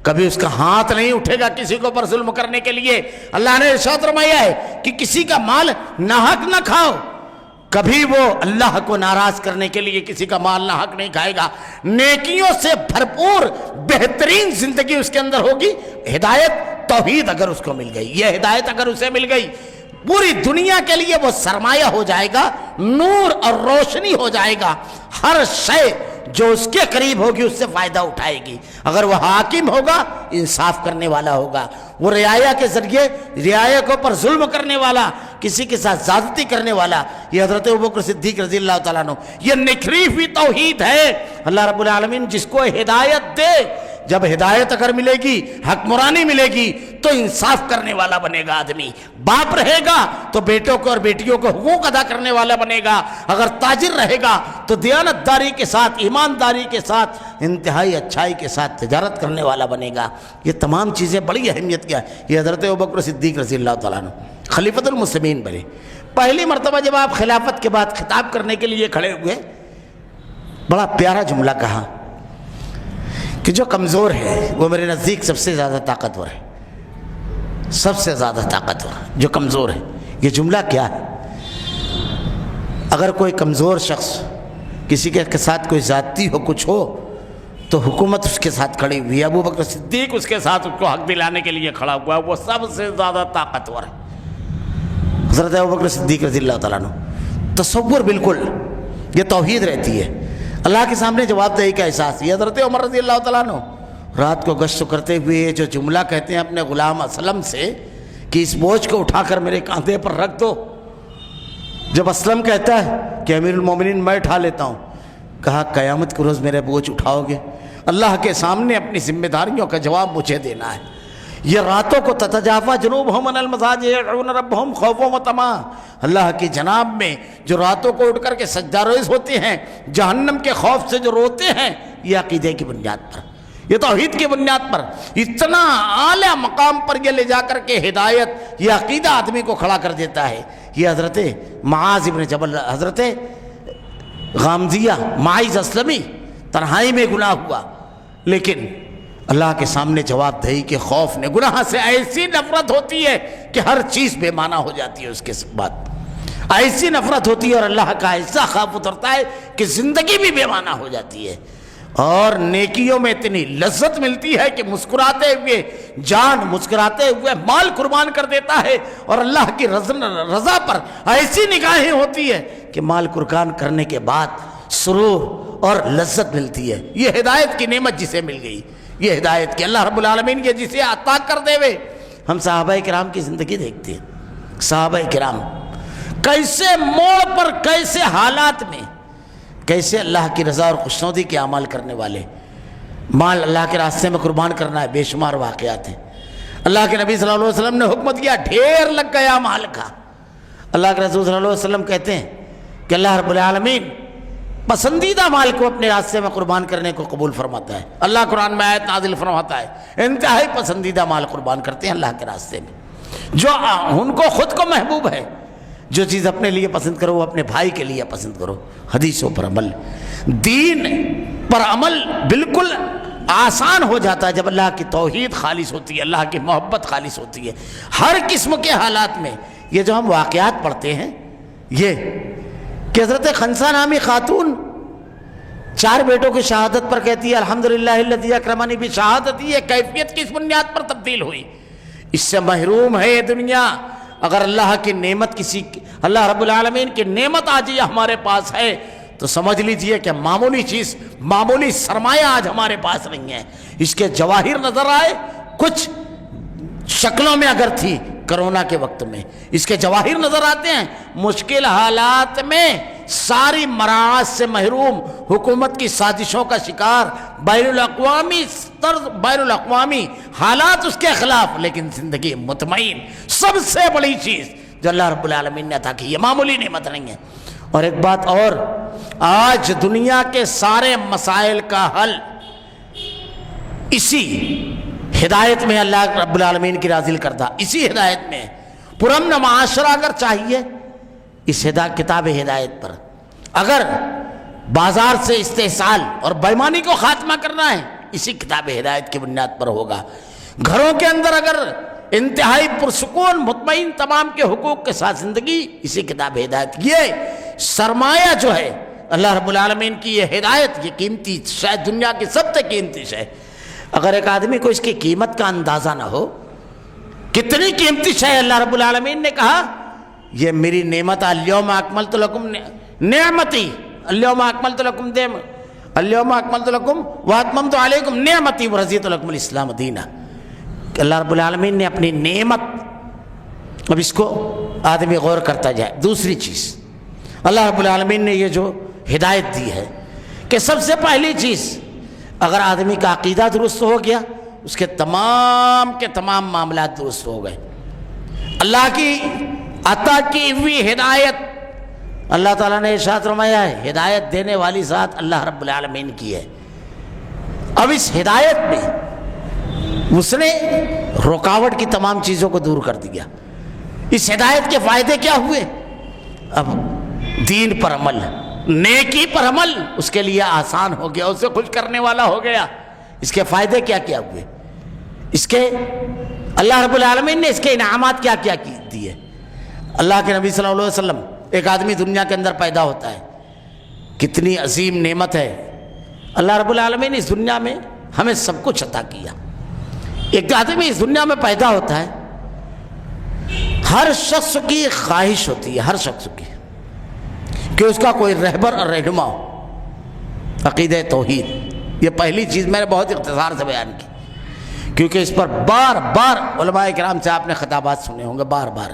کبھی اس کا ہاتھ نہیں اٹھے گا کسی کو پر ظلم کرنے کے لیے۔ اللہ نے ارشاد فرمایا ہے کہ کسی کا مال ناحق نہ کھاؤ، کبھی وہ اللہ کو ناراض کرنے کے لیے کسی کا مال ناحق نہیں کھائے گا۔ نیکیوں سے بھرپور بہترین زندگی اس کے اندر ہوگی۔ ہدایت توحید اگر اس کو مل گئی، یہ ہدایت اگر اسے مل گئی، پوری دنیا کے لیے وہ سرمایہ ہو جائے گا، نور اور روشنی ہو جائے گا، ہر شے جو اس کے قریب ہوگی اس سے فائدہ اٹھائے گی۔ اگر وہ حاکم ہوگا انصاف کرنے والا ہوگا، وہ رعایا کے ذریعے رعایا کو پر ظلم کرنے والا، کسی کے ساتھ زیادتی کرنے والا، یہ حضرت ابوبکر صدیق رضی اللہ تعالیٰ عنہ، یہ نکھری ہوئی توحید ہے۔ اللہ رب العالمین جس کو ہدایت دے، جب ہدایت اگر ملے گی، حکمرانی ملے گی تو انصاف کرنے والا بنے گا آدمی۔ باپ رہے گا تو بیٹوں کو اور بیٹیوں کو حقوق ادا کرنے والا بنے گا، اگر تاجر رہے گا تو دیانت داری کے ساتھ، ایمانداری کے ساتھ، انتہائی اچھائی کے ساتھ تجارت کرنے والا بنے گا۔ یہ تمام چیزیں بڑی اہمیت کیا ہے۔ یہ حضرت ابوبکر صدیق رضی اللہ تعالیٰ عنہ خلیفۃ المسلمین بنے۔ پہلی مرتبہ جب آپ خلافت کے بعد خطاب کرنے کے لیے کھڑے ہوئے، بڑا پیارا جملہ کہا کہ جو کمزور ہے وہ میرے نزدیک سب سے زیادہ طاقتور ہے، سب سے زیادہ طاقتور جو کمزور ہے۔ یہ جملہ کیا ہے؟ اگر کوئی کمزور شخص کسی کے ساتھ کوئی زیادتی ہو، کچھ ہو، تو حکومت اس کے ساتھ کھڑی ہوئی ہے، ابوبکر صدیق اس کے ساتھ اس کو حق دلانے کے لیے کھڑا ہوا ہے، وہ سب سے زیادہ طاقتور ہے۔ حضرت ابوبکر صدیق رضی اللہ تعالیٰ عنہ تصور بالکل یہ توحید رہتی ہے، اللہ کے سامنے جواب دہی کا احساس۔ یہ حضرت عمر رضی اللہ تعالیٰ عنہ رات کو گشت کرتے ہوئے جو جملہ کہتے ہیں اپنے غلام اسلم سے کہ اس بوجھ کو اٹھا کر میرے کاندھے پر رکھ دو، جب اسلم کہتا ہے کہ امیر المومنین میں اٹھا لیتا ہوں، کہا قیامت کے روز میرے بوجھ اٹھاؤ گے؟ اللہ کے سامنے اپنی ذمہ داریوں کا جواب مجھے دینا ہے۔ یہ راتوں کو تتجافا جنوبہم عن المضاجع یدعون ربہم خوفا وطمعا، اللہ کی جناب میں جو راتوں کو اٹھ کر کے سجدہ ریز ہوتے ہیں، جہنم کے خوف سے جو روتے ہیں، یہ عقیدے کی بنیاد پر، یہ توحید کی بنیاد پر اتنا اعلیٰ مقام پر یہ لے جا کر کے ہدایت، یہ عقیدہ آدمی کو کھڑا کر دیتا ہے۔ یہ حضرت معاذ ابن جبل، حضرت غامزیہ معاذ اسلمی تنہائی میں گناہ ہوا، لیکن اللہ کے سامنے جواب دہی کے خوف نے، گناہ سے ایسی نفرت ہوتی ہے کہ ہر چیز بے معنی ہو جاتی ہے اس کے بعد، ایسی نفرت ہوتی ہے اور اللہ کا ایسا خوف اترتا ہے کہ زندگی بھی بے معنی ہو جاتی ہے، اور نیکیوں میں اتنی لذت ملتی ہے کہ مسکراتے ہوئے جان، مسکراتے ہوئے مال قربان کر دیتا ہے، اور اللہ کی رضا پر ایسی نگاہیں ہوتی ہے کہ مال قربان کرنے کے بعد سرور اور لذت ملتی ہے۔ یہ ہدایت کی نعمت جسے مل گئی، یہ ہدایت کی اللہ رب العالمین یہ جسے عطا کر دے وے۔ ہم صحابہ کرام کی زندگی دیکھتے ہیں، صحابہ کرام کیسے موڑ پر، کیسے حالات میں، کیسے اللہ کی رضا اور خوشنودی کے اعمال کرنے والے، مال اللہ کے راستے میں قربان کرنا ہے، بے شمار واقعات ہیں۔ اللہ کے نبی صلی اللہ علیہ وسلم نے حکم دیا، ڈھیر لگ گیا مال کا۔ اللہ کے رسول صلی اللہ علیہ وسلم کہتے ہیں کہ اللہ رب العالمین پسندیدہ مال کو اپنے راستے میں قربان کرنے کو قبول فرماتا ہے۔ اللہ قرآن میں آیت نازل فرماتا ہے انتہائی پسندیدہ مال قربان کرتے ہیں اللہ کے راستے میں، جو ان کو خود کو محبوب ہے۔ جو چیز اپنے لیے پسند کرو وہ اپنے بھائی کے لیے پسند کرو۔ حدیثوں پر عمل، دین پر عمل بالکل آسان ہو جاتا ہے جب اللہ کی توحید خالص ہوتی ہے، اللہ کی محبت خالص ہوتی ہے۔ ہر قسم کے حالات میں یہ جو ہم واقعات پڑھتے ہیں، یہ کہ حضرت خنسا نامی خاتون 4 بیٹوں کی شہادت پر کہتی ہے الحمدللہ الذی اکرمنی بشہادتی، یہ کیفیت کس بنیاد پر تبدیل ہوئی؟ اس سے محروم ہے یہ دنیا۔ اگر اللہ کی نعمت اللہ رب العالمین کی نعمت آج یہ ہمارے پاس ہے تو سمجھ لیجئے کہ معمولی چیز، معمولی سرمایہ آج ہمارے پاس نہیں ہے۔ اس کے جواہر نظر آئے کچھ شکلوں میں اگر تھی کرونا کے وقت میں، اس کے جواہر نظر آتے ہیں، مشکل حالات میں ساری مراعات سے محروم، حکومت کی سازشوں کا شکار، بین الاقوامی حالات اس کے خلاف، لیکن زندگی مطمئن۔ سب سے بڑی چیز جو اللہ رب العالمین نے عطا کی، یہ معمولی نعمت نہیں ہے۔ اور ایک بات اور، آج دنیا کے سارے مسائل کا حل اسی ہدایت میں اللہ رب العالمین کی نازل کردہ اسی ہدایت میں پرامن معاشرہ اگر چاہیے، اس کتاب ہدایت پر، اگر بازار سے استحصال اور بےایمانی کو خاتمہ کرنا ہے، اسی کتاب ہدایت کی بنیاد پر ہوگا۔ گھروں کے اندر اگر انتہائی پرسکون مطمئن تمام کے حقوق کے ساتھ زندگی، اسی کتاب ہدایت۔ یہ سرمایہ جو ہے اللہ رب العالمین کی یہ ہدایت، یہ قیمتی، شاید دنیا کی سب سے قیمتی شے، اگر ایک آدمی کو اس کی قیمت کا اندازہ نہ ہو، کتنی قیمتی شے اللہ رب العالمین نے کہا یہ میری نعمت، الیوم اکملت لکم نعمتی، الیوم اکملت لکم واتممت علیکم نعمتی ورضیت لکم الاسلام دینا۔ اللہ رب العالمین نے اپنی نعمت، اب اس کو آدمی غور کرتا جائے۔ دوسری چیز اللہ رب العالمین نے یہ جو ہدایت دی ہے کہ سب سے پہلی چیز، اگر آدمی کا عقیدہ درست ہو گیا، اس کے تمام معاملات درست ہو گئے۔ اللہ کی عطا کی ہوئی ہدایت، اللہ تعالیٰ نے ارشاد فرمایا ہے ہدایت دینے والی ذات اللہ رب العالمین کی ہے۔ اب اس ہدایت میں اس نے رکاوٹ کی تمام چیزوں کو دور کر دیا۔ اس ہدایت کے فائدے کیا ہوئے؟ اب دین پر عمل، نیکی پر عمل اس کے لیے آسان ہو گیا، اسے خوش کرنے والا ہو گیا۔ اس کے فائدے کیا کیا ہوئے؟ اس کے اللہ رب العالمین نے اس کے انعامات کیا کیا دیے؟ اللہ کے نبی صلی اللہ علیہ وسلم، ایک آدمی دنیا کے اندر پیدا ہوتا ہے، کتنی عظیم نعمت ہے۔ اللہ رب العالمین نے اس دنیا میں ہمیں سب کچھ عطا کیا۔ ایک آدمی اس دنیا میں پیدا ہوتا ہے، ہر شخص کی خواہش ہوتی ہے، ہر شخص کی، کہ اس کا کوئی رہبر اور رہنما ہو۔ عقیدہ توحید، یہ پہلی چیز میں نے بہت اختصار سے بیان کی، کیونکہ اس پر بار بار علماء کرام سے آپ نے خطابات سنے ہوں گے، بار بار۔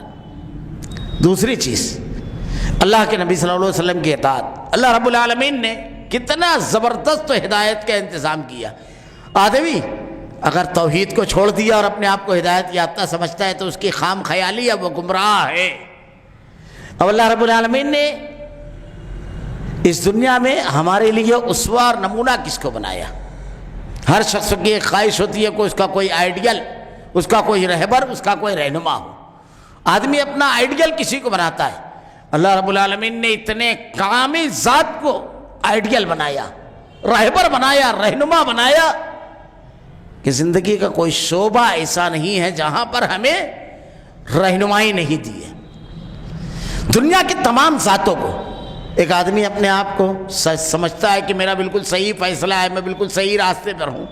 دوسری چیز، اللہ کے نبی صلی اللہ علیہ وسلم کی اطاعت۔ اللہ رب العالمین نے کتنا زبردست ہدایت کا انتظام کیا۔ آدمی اگر توحید کو چھوڑ دیا اور اپنے آپ کو ہدایت یافتہ سمجھتا ہے تو اس کی خام خیالی ہے، وہ گمراہ ہے۔ اب اللہ رب العالمین نے اس دنیا میں ہمارے لیے اسوہ اور نمونہ کس کو بنایا؟ ہر شخص کی ایک خواہش ہوتی ہے کہ اس کا کوئی آئیڈیل، اس کا کوئی رہبر، اس کا کوئی رہنما ہو۔ آدمی اپنا آئیڈیل کسی کو بناتا ہے۔ اللہ رب العالمین نے اتنے کامل ذات کو آئیڈیل بنایا، رہبر بنایا، رہنما بنایا کہ زندگی کا کوئی شعبہ ایسا نہیں ہے جہاں پر ہمیں رہنمائی نہیں دی ہے۔ دنیا کی تمام ذاتوں کو ایک آدمی اپنے آپ کو سمجھتا ہے کہ میرا بالکل صحیح فیصلہ ہے، میں بالکل صحیح راستے پر ہوں۔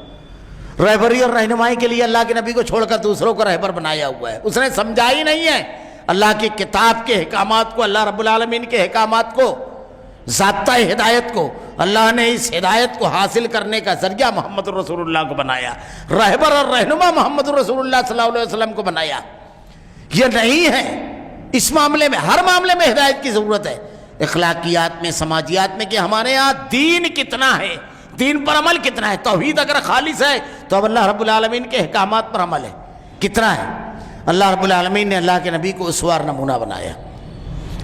رہبری اور رہنمائی کے لیے اللہ کے نبی کو چھوڑ کر دوسروں کو رہبر بنایا ہوا ہے۔ اس نے سمجھا ہی نہیں ہے اللہ کی کتاب کے احکامات کو، اللہ رب العالمین کے احکامات کو، ضابطہ ہدایت کو۔ اللہ نے اس ہدایت کو حاصل کرنے کا ذریعہ محمد رسول اللہ کو بنایا، رہبر اور رہنما محمد رسول اللہ صلی اللہ علیہ وسلم کو بنایا۔ یہ نہیں ہے اس معاملے میں، ہر معاملے میں ہدایت کی ضرورت ہے، اخلاقیات میں، سماجیات میں، کہ ہمارے ہاں دین کتنا ہے، دین پر عمل کتنا ہے۔ توحید اگر خالص ہے تو اب اللہ رب العالمین کے احکامات پر عمل ہے کتنا ہے۔ اللہ رب العالمین نے اللہ کے نبی کو اسوہ اور نمونہ بنایا،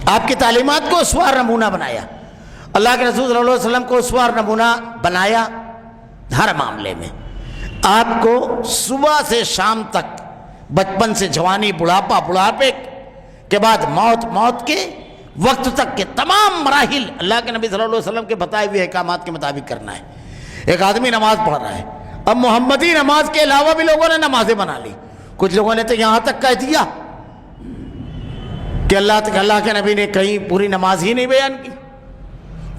آپ کی تعلیمات کو اسوہ اور نمونہ بنایا، اللہ کے رسول صلی اللہ علیہ وسلم کو اسوہ اور نمونہ بنایا ہر معاملے میں۔ آپ کو صبح سے شام تک، بچپن سے جوانی، بڑھاپا، بڑھاپے کے بعد موت، موت کے وقت تک کے تمام مراحل اللہ کے نبی صلی اللہ علیہ وسلم کے بتائے ہوئے احکامات کے مطابق کرنا ہے۔ ایک آدمی نماز پڑھ رہا ہے، اب محمدی نماز کے علاوہ بھی لوگوں نے نمازیں بنا لی۔ کچھ لوگوں نے تو یہاں تک کہہ دیا کہ اللہ کے نبی نے کہیں پوری نماز ہی نہیں بیان کی،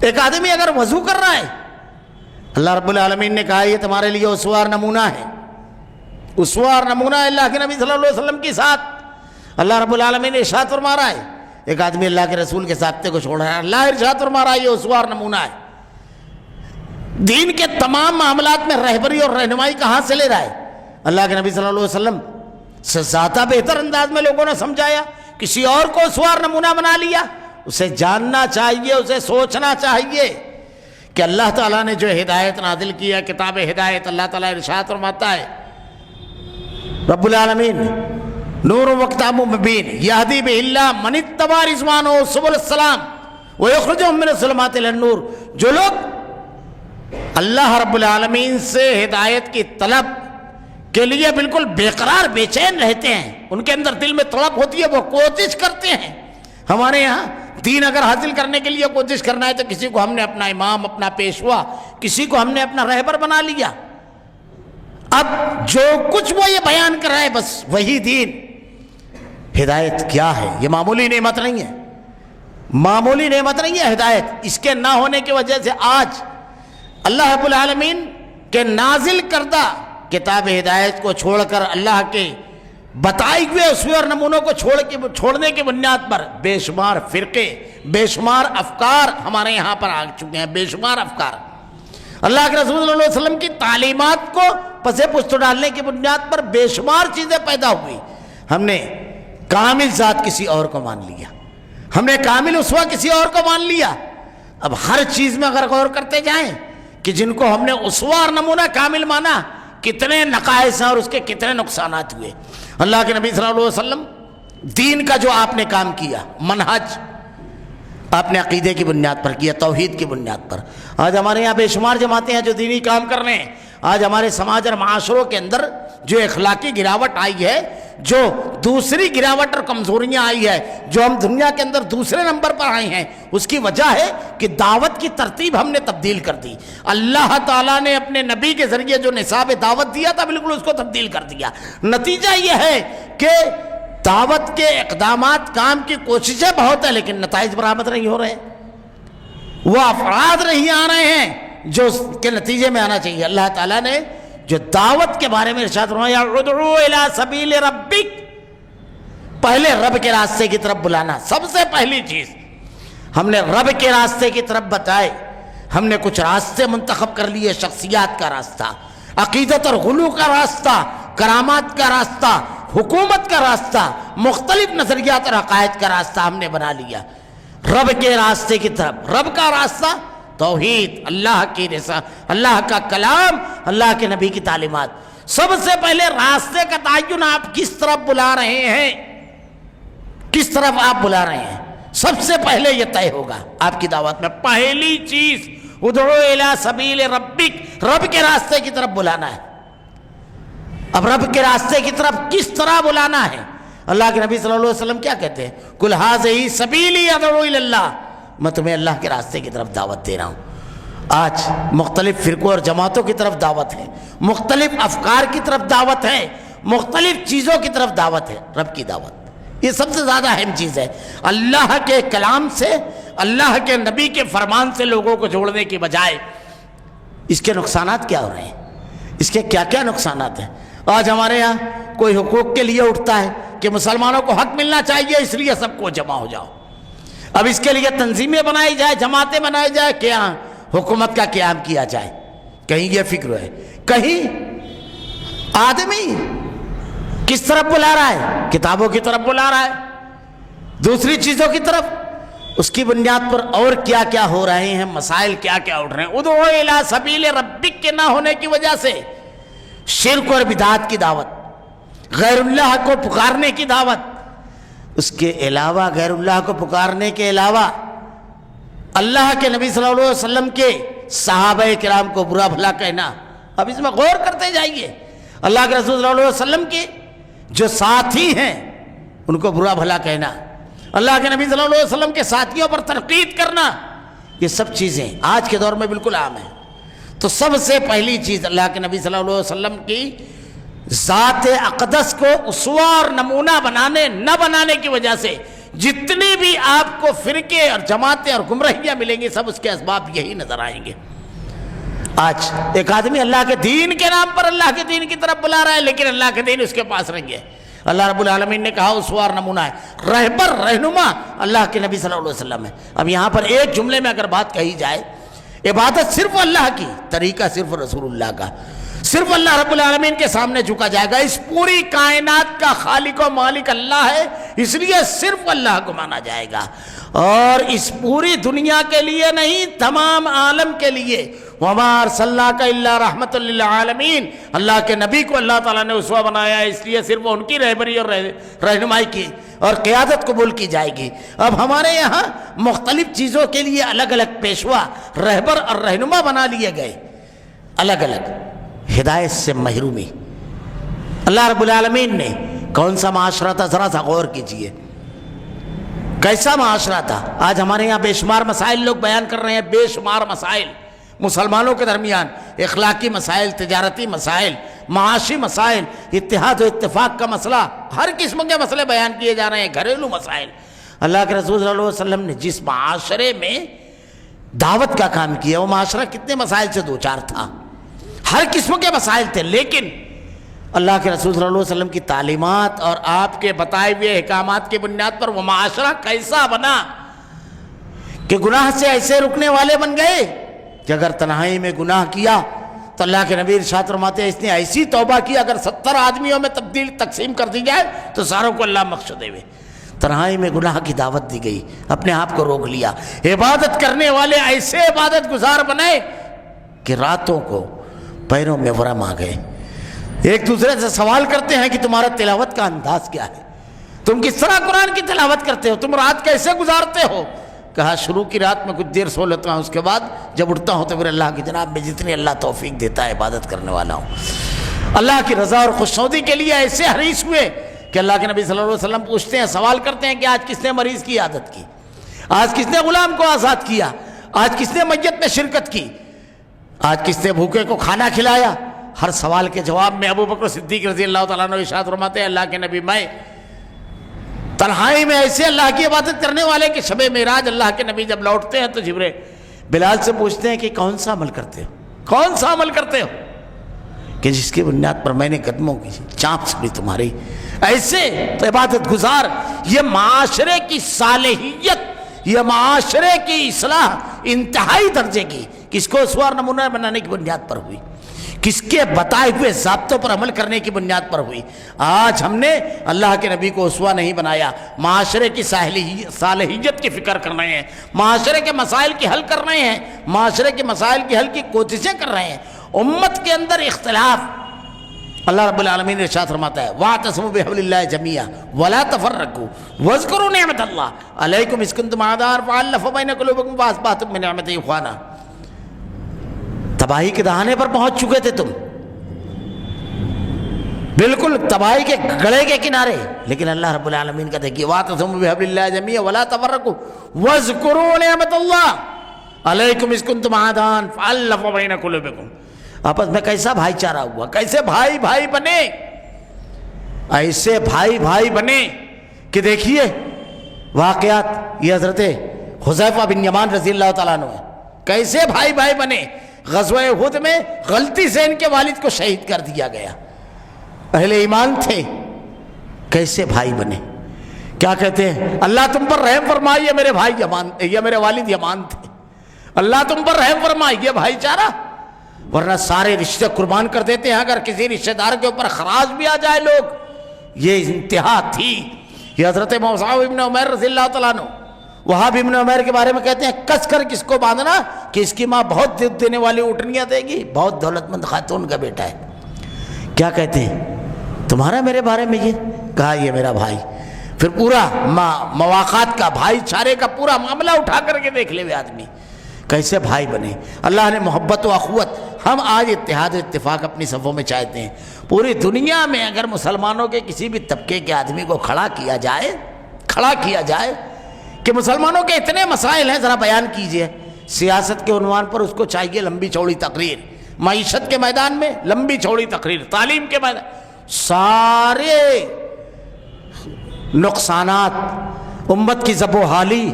ایک آدمی اگر وضو کر رہا ہے، اللہ رب العالمین نے کہا یہ تمہارے لیے اسوار نمونہ ہے، اسوار نمونہ ہے اللہ کے نبی صلی اللہ علیہ وسلم کے ساتھ۔ اللہ رب العالمین نے ارشاد فرما رہا ہے، ایک آدمی اللہ کے رسول کے ضابطے کو چھوڑ رہا ہے، اللہ ارشاد فرما رہا ہے یہ اسوار نمونہ ہے۔ دین کے تمام معاملات میں رہبری اور رہنمائی کہاں سے لے رہا ہے؟ اللہ کے نبی صلی اللہ علیہ وسلم سے زیادہ بہتر انداز میں لوگوں نے سمجھایا، کسی اور کو اسوار نمونہ بنا لیا۔ اسے جاننا چاہیے، اسے سوچنا چاہیے کہ اللہ تعالیٰ نے جو ہدایت نازل کی ہے، کتاب ہدایت، اللہ تعالیٰ ارشاد فرماتا ہے رب العالمین نور و کتاب مبین یہدی بہ اللہ من اتبع رضوانہ سبل السلام ویخرجہم من الظلمات الی النور۔ جو لوگ اللہ رب العالمین سے ہدایت کی طلب کے لیے بالکل بے قرار بے چین رہتے ہیں، ان کے اندر دل میں طلب ہوتی ہے، وہ کوشش کرتے ہیں۔ ہمارے یہاں دین اگر حاصل کرنے کے لیے کوشش کرنا ہے تو کسی کو ہم نے اپنا امام، اپنا پیشوا، کسی کو ہم نے اپنا رہبر بنا لیا۔ اب جو کچھ وہ یہ بیان کر رہا ہے بس وہی دین۔ ہدایت کیا ہے؟ یہ معمولی نعمت نہیں ہے، معمولی نعمت نہیں ہے ہدایت۔ اس کے نہ ہونے کی وجہ سے آج اللہ رب العالمین کے نازل کردہ کتاب ہدایت کو چھوڑ کر اللہ کے بتائے ہوئے اسوے اور نمونوں کو چھوڑنے کی بنیاد پر بے شمار فرقے، بے شمار افکار ہمارے یہاں پر آ چکے ہیں، بے شمار افکار۔ اللہ کے رسول صلی اللہ علیہ وسلم کی تعلیمات کو پسے پشت ڈالنے کی بنیاد پر بے شمار چیزیں پیدا ہوئی۔ ہم نے کامل ذات کسی اور کو مان لیا، ہم نے کامل اسوہ کسی اور کو مان لیا۔ اب ہر چیز میں اگر غور کرتے جائیں کہ جن کو ہم نے اسوہ اور نمونہ کامل مانا، کتنے نقائص ہیں اور اس کے کتنے نقصانات ہوئے۔ اللہ کے نبی صلی اللہ علیہ وسلم دین کا جو آپ نے کام کیا، منہج آپ نے عقیدے کی بنیاد پر کیا، توحید کی بنیاد پر۔ آج ہمارے یہاں بے شمار جماعتیں ہیں جو دینی کام کر رہے ہیں۔ آج ہمارے سماج اور معاشروں کے اندر جو اخلاقی گراوٹ آئی ہے، جو دوسری گراوٹ اور کمزوریاں آئی ہے، جو ہم دنیا کے اندر دوسرے نمبر پر آئے ہیں، اس کی وجہ ہے کہ دعوت کی ترتیب ہم نے تبدیل کر دی۔ اللہ تعالیٰ نے اپنے نبی کے ذریعے جو نصاب دعوت دیا تھا بالکل اس کو تبدیل کر دیا۔ نتیجہ یہ ہے کہ دعوت کے اقدامات، کام کی کوششیں بہت ہیں لیکن نتائج برآمد نہیں ہو رہے، وہ افراد نہیں آ رہے ہیں جو اس کے نتیجے میں آنا چاہیے۔ اللہ تعالیٰ نے جو دعوت کے بارے میں ارشاد فرمایا ادعو الی سبیل ربک، پہلے رب کے راستے کی طرف بلانا، سب سے پہلی چیز ہم نے رب کے راستے کی طرف بتائے۔ ہم نے کچھ راستے منتخب کر لیے، شخصیات کا راستہ، عقیدت اور غلو کا راستہ، کرامات کا راستہ، حکومت کا راستہ، مختلف نظریات اور عقائد کا راستہ ہم نے بنا لیا۔ رب کے راستے کی طرف، رب کا راستہ توحید، اللہ کی رسالت، اللہ کا کلام، اللہ کے نبی کی تعلیمات۔ سب سے پہلے راستے کا تعین آپ کس طرف بلا رہے ہیں، کس طرف آپ بلا رہے ہیں، سب سے پہلے یہ طے ہوگا آپ کی دعوت میں۔ پہلی چیز ادعو الی سبیل ربک، رب کے راستے کی طرف بلانا ہے۔ اب رب کے راستے کی طرف کس طرح بلانا ہے؟ اللہ کے نبی صلی اللہ علیہ وسلم کیا کہتے ہیں؟ قل ھذہ سبیلی ادعو الی اللہ، میں تمہیں اللہ کے راستے کی طرف دعوت دے رہا ہوں۔ آج مختلف فرقوں اور جماعتوں کی طرف دعوت ہے، مختلف افکار کی طرف دعوت ہے، مختلف چیزوں کی طرف دعوت ہے۔ رب کی دعوت یہ سب سے زیادہ اہم چیز ہے۔ اللہ کے کلام سے، اللہ کے نبی کے فرمان سے لوگوں کو جوڑنے کی بجائے اس کے نقصانات کیا ہو رہے ہیں، اس کے کیا کیا نقصانات ہیں۔ آج ہمارے یہاں کوئی حقوق کے لیے اٹھتا ہے کہ مسلمانوں کو حق ملنا چاہیے اس لیے سب کو جمع ہو جاؤ۔ اب اس کے لیے تنظیمیں بنائی جائے، جماعتیں بنائی جائے کہ ہاں حکومت کا قیام کیا جائے۔ کہیں یہ فکر ہے، کہیں آدمی کس طرف بلا رہا ہے؟ کتابوں کی طرف بلا رہا ہے، دوسری چیزوں کی طرف۔ اس کی بنیاد پر اور کیا کیا ہو رہے ہیں، مسائل کیا کیا اٹھ رہے ہیں۔ ادعو الی سبیل ربک کے نہ ہونے کی وجہ سے شرک اور بدعات کی دعوت، غیر اللہ کو پکارنے کی دعوت، اس کے علاوہ غیر اللہ کو پکارنے کے علاوہ اللہ کے نبی صلی اللہ علیہ وسلم کے صحابہ کرام کو برا بھلا کہنا۔ اب اس میں غور کرتے جائیے، اللہ کے رسول صلی اللہ علیہ وسلم کے جو ساتھی ہیں ان کو برا بھلا کہنا، اللہ کے نبی صلی اللہ علیہ وسلم کے ساتھیوں پر تنقید کرنا، یہ سب چیزیں آج کے دور میں بالکل عام ہیں۔ تو سب سے پہلی چیز اللہ کے نبی صلی اللہ علیہ وسلم کی ذات اقدس کو اسوہ اور نمونہ نہ بنانے کی وجہ سے جتنی بھی آپ کو فرقے اور جماعتیں اور گمراہیاں ملیں گی سب اس کے اسباب یہی نظر آئیں گے۔ آج ایک آدمی اللہ کے دین کے نام پر اللہ کے دین کی طرف بلا رہا ہے، لیکن اللہ کے دین اس کے پاس نہیں ہے۔ اللہ رب العالمین نے کہا اسوار نمونہ ہے، رہبر رہنما اللہ کے نبی صلی اللہ علیہ وسلم ہے۔ اب یہاں پر ایک جملے میں اگر بات کہی جائے، عبادت صرف اللہ کی، طریقہ صرف رسول اللہ کا، صرف اللہ رب العالمین کے سامنے جھکا جائے گا۔ اس پوری کائنات کا خالق و مالک اللہ ہے، اس لیے صرف اللہ کو مانا جائے گا، اور اس پوری دنیا کے لیے نہیں، تمام عالم کے لیے۔ وَمَا أَرْسَلْنَاكَ إِلَّا رَحْمَةً لِّلْعَالَمِينَ، اللہ کے نبی کو اللہ تعالیٰ نے اسوہ بنایا ہے، اس لیے صرف ان کی رہبری اور رہنمائی کی اور قیادت قبول کی جائے گی۔ اب ہمارے یہاں مختلف چیزوں کے لیے الگ الگ پیشوا، رہبر اور رہنما بنا لیے گئے، الگ الگ، ہدایت سے محرومی۔ اللہ رب العالمین نے کون سا معاشرہ تھا، ذرا سا غور کیجئے، کیسا معاشرہ تھا۔ آج ہمارے یہاں بے شمار مسائل لوگ بیان کر رہے ہیں، بے شمار مسائل مسلمانوں کے درمیان، اخلاقی مسائل، تجارتی مسائل، معاشی مسائل، اتحاد و اتفاق کا مسئلہ، ہر قسم کے مسئلے بیان کیے جا رہے ہیں، گھریلو مسائل۔ اللہ کے رسول صلی اللہ علیہ وسلم نے جس معاشرے میں دعوت کا کام کیا، وہ معاشرہ کتنے مسائل سے دوچار تھا، ہر قسم کے مسائل تھے، لیکن اللہ کے رسول صلی اللہ علیہ وسلم کی تعلیمات اور آپ کے بتائے ہوئے احکامات کی بنیاد پر وہ معاشرہ کیسا بنا کہ گناہ سے ایسے رکنے والے بن گئے کہ اگر تنہائی میں گناہ کیا تو اللہ کے نبی ارشاد فرماتے ہیں اس نے ایسی توبہ کی اگر 70 آدمیوں میں تقسیم کر دی جائے تو ساروں کو اللہ بخش دے۔ تنہائی میں گناہ کی دعوت دی گئی، اپنے آپ کو روک لیا۔ عبادت کرنے والے ایسے عبادت گزار بنے کہ راتوں کو پیروں میں ورم آ گئے، ایک دوسرے سے سوال کرتے ہیں کہ تمہارا تلاوت کا انداز کیا ہے، تم کس طرح قرآن کی تلاوت کرتے ہو، تم رات کیسے گزارتے ہو؟ کہا شروع کی رات میں کچھ دیر سو لیتا ہوں، اس کے بعد جب اٹھتا ہوں تو پھر اللہ کی جناب میں جتنی اللہ توفیق دیتا ہے عبادت کرنے والا ہوں۔ اللہ کی رضا اور خوشنودی کے لیے ایسے حریص ہوئے کہ اللہ کے نبی صلی اللہ علیہ وسلم پوچھتے ہیں، سوال کرتے ہیں کہ آج کس نے مریض کی عادت کی، آج کس نے غلام کو آزاد کیا، آج کس نے میت میں شرکت کی، آج کس نے بھوکے کو کھانا کھلایا؟ ہر سوال کے جواب میں ابو بکر صدیق رضی اللہ تعالیٰ عنہ ارشاد فرماتے ہیں اللہ کے نبی میں تنہائی میں ایسے اللہ کی عبادت کرنے والے کہ شب معراج اللہ کے نبی جب لوٹتے ہیں تو جبریل بلال سے پوچھتے ہیں کہ کون سا عمل کرتے ہو، کون سا عمل کرتے ہو، کہ جس کی بنیاد پر میں نے قدموں کی چاپ سنی تمہاری۔ ایسے تو عبادت گزار، یہ معاشرے کی صالحیت، یہ معاشرے کی اصلاح انتہائی درجے کی کس کو اسوار نمونہ بنانے کی بنیاد پر ہوئی، کس کے بتائے ہوئے ضابطوں پر عمل کرنے کی بنیاد پر ہوئی۔ آج ہم نے اللہ کے نبی کو اسوہ نہیں بنایا، معاشرے کی صالحیت کی فکر کر رہے ہیں، معاشرے کے مسائل کی حل کر رہے ہیں، معاشرے کے مسائل کی حل کی کوششیں کر رہے ہیں۔ امت کے اندر اختلاف، اللہ رب العالمین نے ارشاد فرماتا ہے وَاعْتَصِمُوا بِحَبْلِ اللَّهِ جَمِيعًا وَلَا تَفَرَّقُوا وَاذْكُرُوا نِعْمَةَ اللَّهِ عَلَيْكُمْ إِذْ كُنتُمْ أَعْدَاءً فَأَلَّفَ بَيْنَ قُلُوبِكُمْ فَأَصْبَحْتُم بِنِعْمَتِهِ إِخْوَانًا۔ تباہی کے دہانے پر پہنچ چکے تھے تم، بالکل تباہی کے گڑھے کے کنارے، لیکن اللہ رب العالمین کہتے ہیں کہ وَاعْتَصِمُوا بِحَبْلِ اللَّهِ جَمِيعًا وَلَا تَفَرَّقُوا وَاذْكُرُوا نِعْمَةَ اللَّهِ عَلَيْكُمْ إِذْ كُنتُمْ أَعْدَاءً فَأَلَّفَ بَيْنَ قُلُوبِكُمْ۔ آپس میں کیسا بھائی چارہ ہوا، کیسے بھائی بھائی بنے، ایسے بھائی بھائی بنے کہ دیکھیے واقعات، یہ حضرت حذیفہ بن یمان رضی اللہ تعالیٰ عنہ کیسے بھائی بھائی بنے۔ غزوہ احد میں غلطی سے ان کے والد کو شہید کر دیا گیا، اہل ایمان تھے، کیسے بھائی بنے۔ کیا کہتے ہیں اللہ تم پر رحم فرمائے، یہ میرے بھائی یمان، یہ میرے والد یمان تھے، اللہ تم پر رحم فرمائے، یہ بھائی چارہ، ورنہ سارے رشتے قربان کر دیتے ہیں۔ اگر کسی رشتہ دار کے اوپر خراج بھی آ جائے لوگ، یہ انتہا تھی۔ یہ حضرت مصعب ابن عمیر رضی اللہ تعالیٰ عنہ، وہاب ابن عمیر کے بارے میں کہتے ہیں کس کر کس کو باندھنا کہ اس کی ماں بہت دودھ دینے والی اونٹنیاں دے گی، بہت دولت مند خاتون کا بیٹا ہے۔ کیا کہتے ہیں تمہارا میرے بارے میں یہ کہا، یہ میرا بھائی۔ پھر پورا مواقعات کا، بھائی چارے کا پورا معاملہ اٹھا کر کے دیکھ لے ہوئے آدمی کیسے بھائی بنے۔ اللہ نے محبت و اخوت، ہم آج اتحاد و اتفاق اپنی صفوں میں چاہتے ہیں۔ پوری دنیا میں اگر مسلمانوں کے کسی بھی طبقے کے آدمی کو کھڑا کیا جائے کہ مسلمانوں کے اتنے مسائل ہیں ذرا بیان کیجئے، سیاست کے عنوان پر اس کو چاہیے لمبی چوڑی تقریر، معیشت کے میدان میں لمبی چوڑی تقریر، تعلیم کے میدان، سارے نقصانات امت کی ذب و حالی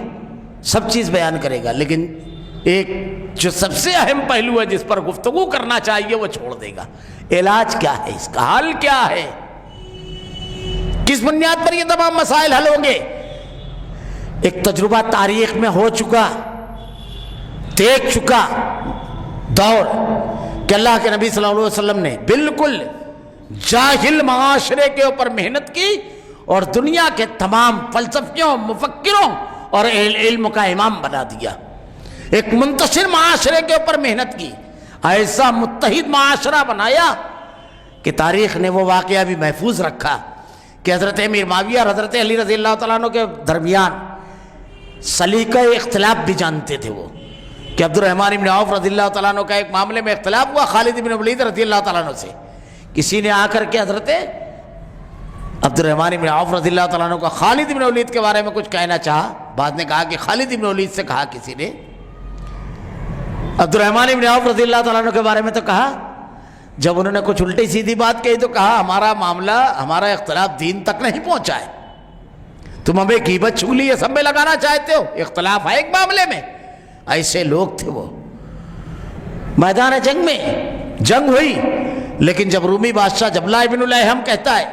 سب چیز بیان کرے گا، لیکن ایک جو سب سے اہم پہلو ہے جس پر گفتگو کرنا چاہیے وہ چھوڑ دے گا۔ علاج کیا ہے، اس کا حل کیا ہے، کس بنیاد پر یہ تمام مسائل حل ہوں گے؟ ایک تجربہ تاریخ میں ہو چکا، دیکھ چکا دور کہ اللہ کے نبی صلی اللہ علیہ وسلم نے بالکل جاہل معاشرے کے اوپر محنت کی اور دنیا کے تمام فلسفیوں، مفکروں اور علم کا امام بنا دیا۔ ایک منتشر معاشرے کے اوپر محنت کی، ایسا متحد معاشرہ بنایا کہ تاریخ نے وہ واقعہ بھی محفوظ رکھا کہ حضرت امیر معاویہ اور حضرت علی رضی اللہ تعالیٰ عنہ کے درمیان سلیقہ اختلاف بھی جانتے تھے وہ، کہ عبد الرحمن بن عوف رضی اللہ تعالیٰ عنہ کا ایک معاملے میں اختلاف ہوا خالد بن ولید رضی اللہ تعالیٰ عنہ سے۔ کسی نے آ کر کے حضرت عبد الرحمن بن عوف رضی اللہ تعالیٰ عنہ کا خالد بن ولید کے بارے میں کچھ کہنا چاہا، بعد نے کہا کہ خالد بن ولید سے کہا کسی نے، عبد الرحمن بن عوف رضی اللہ تعالیٰ عنہ کے بارے میں تو کہا۔ جب انہوں نے کچھ الٹی سیدھی بات کہی تو کہا ہمارا معاملہ، ہمارا اختلاف دین تک نہیں پہنچا ہے، تم ہمیں غیبت چغلی یہ سب میں لگانا چاہتے ہو، اختلاف ہے ایک معاملے میں۔ ایسے لوگ تھے وہ۔ میدان جنگ میں جنگ ہوئی، لیکن جب رومی بادشاہ جبلہ ابن الیہم کہتا ہے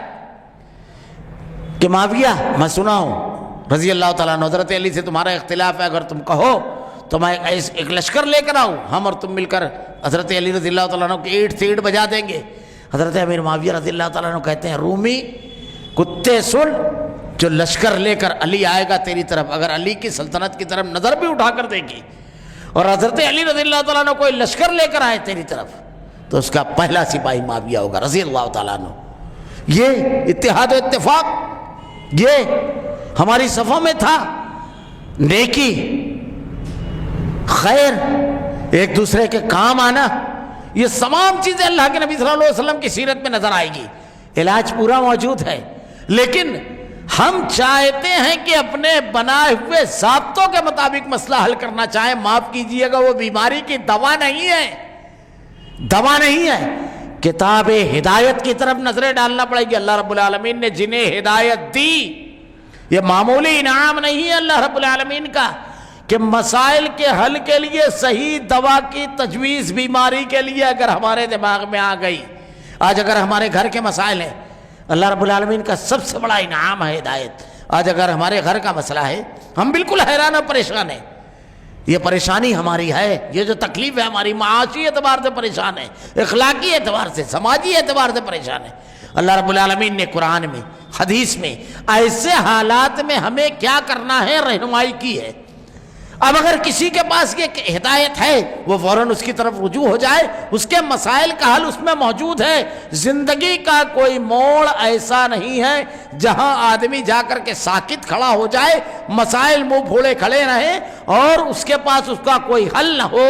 کہ معاویہ میں سنا ہوں رضی اللہ تعالیٰ عنہ حضرت علی سے تمہارا اختلاف ہے، اگر تم کہو تو میں ایک لشکر لے کر آؤں، ہم اور تم مل کر حضرت علی رضی اللہ تعالیٰ عنہ کی اینٹ سے اینٹ بجا دیں گے۔ حضرت امیر معاویہ رضی اللہ تعالیٰ عنہ کہتے ہیں رومی کتے سن، جو لشکر لے کر علی آئے گا تیری طرف، اگر علی کی سلطنت کی طرف نظر بھی اٹھا کر دے گی اور حضرت علی رضی اللہ تعالیٰ عنہ کوئی لشکر لے کر آئے تیری طرف تو اس کا پہلا سپاہی معاویہ ہوگا رضی اللہ تعالیٰ عنہ۔ یہ اتحاد و اتفاق یہ ہماری صفوں میں تھا، نیکی، خیر، ایک دوسرے کے کام آنا، یہ تمام چیزیں اللہ کے نبی صلی اللہ علیہ وسلم کی سیرت میں نظر آئے گی۔ علاج پورا موجود ہے، لیکن ہم چاہتے ہیں کہ اپنے بنائے ہوئے ضابطوں کے مطابق مسئلہ حل کرنا چاہیں۔ معاف کیجئے گا، وہ بیماری کی دوا نہیں ہے، دوا نہیں ہے۔ کتاب ہدایت کی طرف نظریں ڈالنا پڑے گی۔ اللہ رب العالمین نے جنہیں ہدایت دی، یہ معمولی انعام نہیں ہے اللہ رب العالمین کا کہ مسائل کے حل کے لیے صحیح دوا کی تجویز بیماری کے لیے اگر ہمارے دماغ میں آ گئی۔ آج اگر ہمارے گھر کے مسائل ہیں، اللہ رب العالمین کا سب سے بڑا انعام ہے ہدایت۔ آج اگر ہمارے گھر کا مسئلہ ہے، ہم بالکل حیران اور پریشان ہیں، یہ پریشانی ہماری ہے، یہ جو تکلیف ہے ہماری معاشی اعتبار سے پریشان ہے، اخلاقی اعتبار سے، سماجی اعتبار سے پریشان ہے۔ اللہ رب العالمین نے قرآن میں، حدیث میں ایسے حالات میں ہمیں کیا کرنا ہے رہنمائی کی ہے۔ اب اگر کسی کے پاس یہ ہدایت ہے وہ فوراً اس کی طرف رجوع ہو جائے، اس کے مسائل کا حل اس میں موجود ہے۔ زندگی کا کوئی موڑ ایسا نہیں ہے جہاں آدمی جا کر کے ساکت کھڑا ہو جائے، مسائل منہ پھوڑے کھڑے رہیں اور اس کے پاس اس کا کوئی حل نہ ہو۔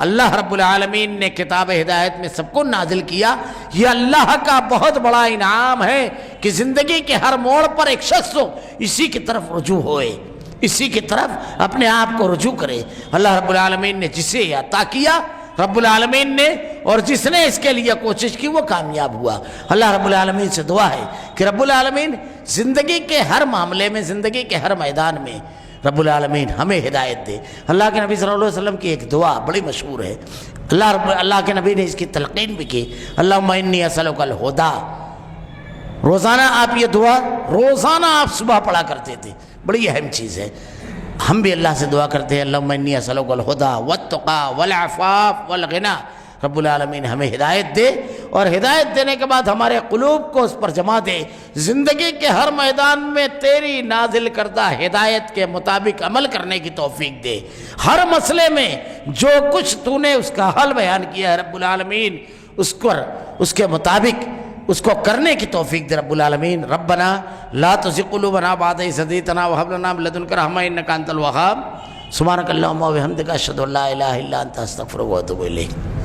اللہ رب العالمین نے کتاب ہدایت میں سب کو نازل کیا۔ یہ اللہ کا بہت بڑا انعام ہے کہ زندگی کے ہر موڑ پر ایک شخص ہو اسی کی طرف رجوع ہوئے، اسی کی طرف اپنے آپ کو رجوع کرے۔ اللہ رب العالمین نے جسے عطا کیا رب العالمین نے، اور جس نے اس کے لیے کوشش کی وہ کامیاب ہوا۔ اللہ رب العالمین سے دعا ہے کہ رب العالمین زندگی کے ہر معاملے میں، زندگی کے ہر میدان میں رب العالمین ہمیں ہدایت دے۔ اللہ کے نبی صلی اللہ علیہ وسلم کی ایک دعا بڑی مشہور ہے، اللہ کے نبی نے اس کی تلقین بھی کی، اللہم انی اسألک الہدی۔ روزانہ آپ یہ دعا روزانہ آپ صبح پڑھا کرتے تھے، بڑی اہم چیز ہے۔ ہم بھی اللہ سے دعا کرتے ہیں اللہم انی اسألک الہدی والتقی والعفاف والغنی۔ رب العالمین ہمیں ہدایت دے، اور ہدایت دینے کے بعد ہمارے قلوب کو اس پر جما دے، زندگی کے ہر میدان میں تیری نازل کردہ ہدایت کے مطابق عمل کرنے کی توفیق دے۔ ہر مسئلے میں جو کچھ تو نے اس کا حل بیان کیا ہے رب العالمین، اس کے مطابق اس کو کرنے کی توفیق دے رب العالمین۔ ربنا لا تزغ قلوبنا بعد إذ هديتنا وهب لنا من لدنك رحمة إنك أنت الوهاب۔ سبحانك اللهم وبحمدك أشهد أن لا إله إلا أنت أستغفرك وأتوب إليك۔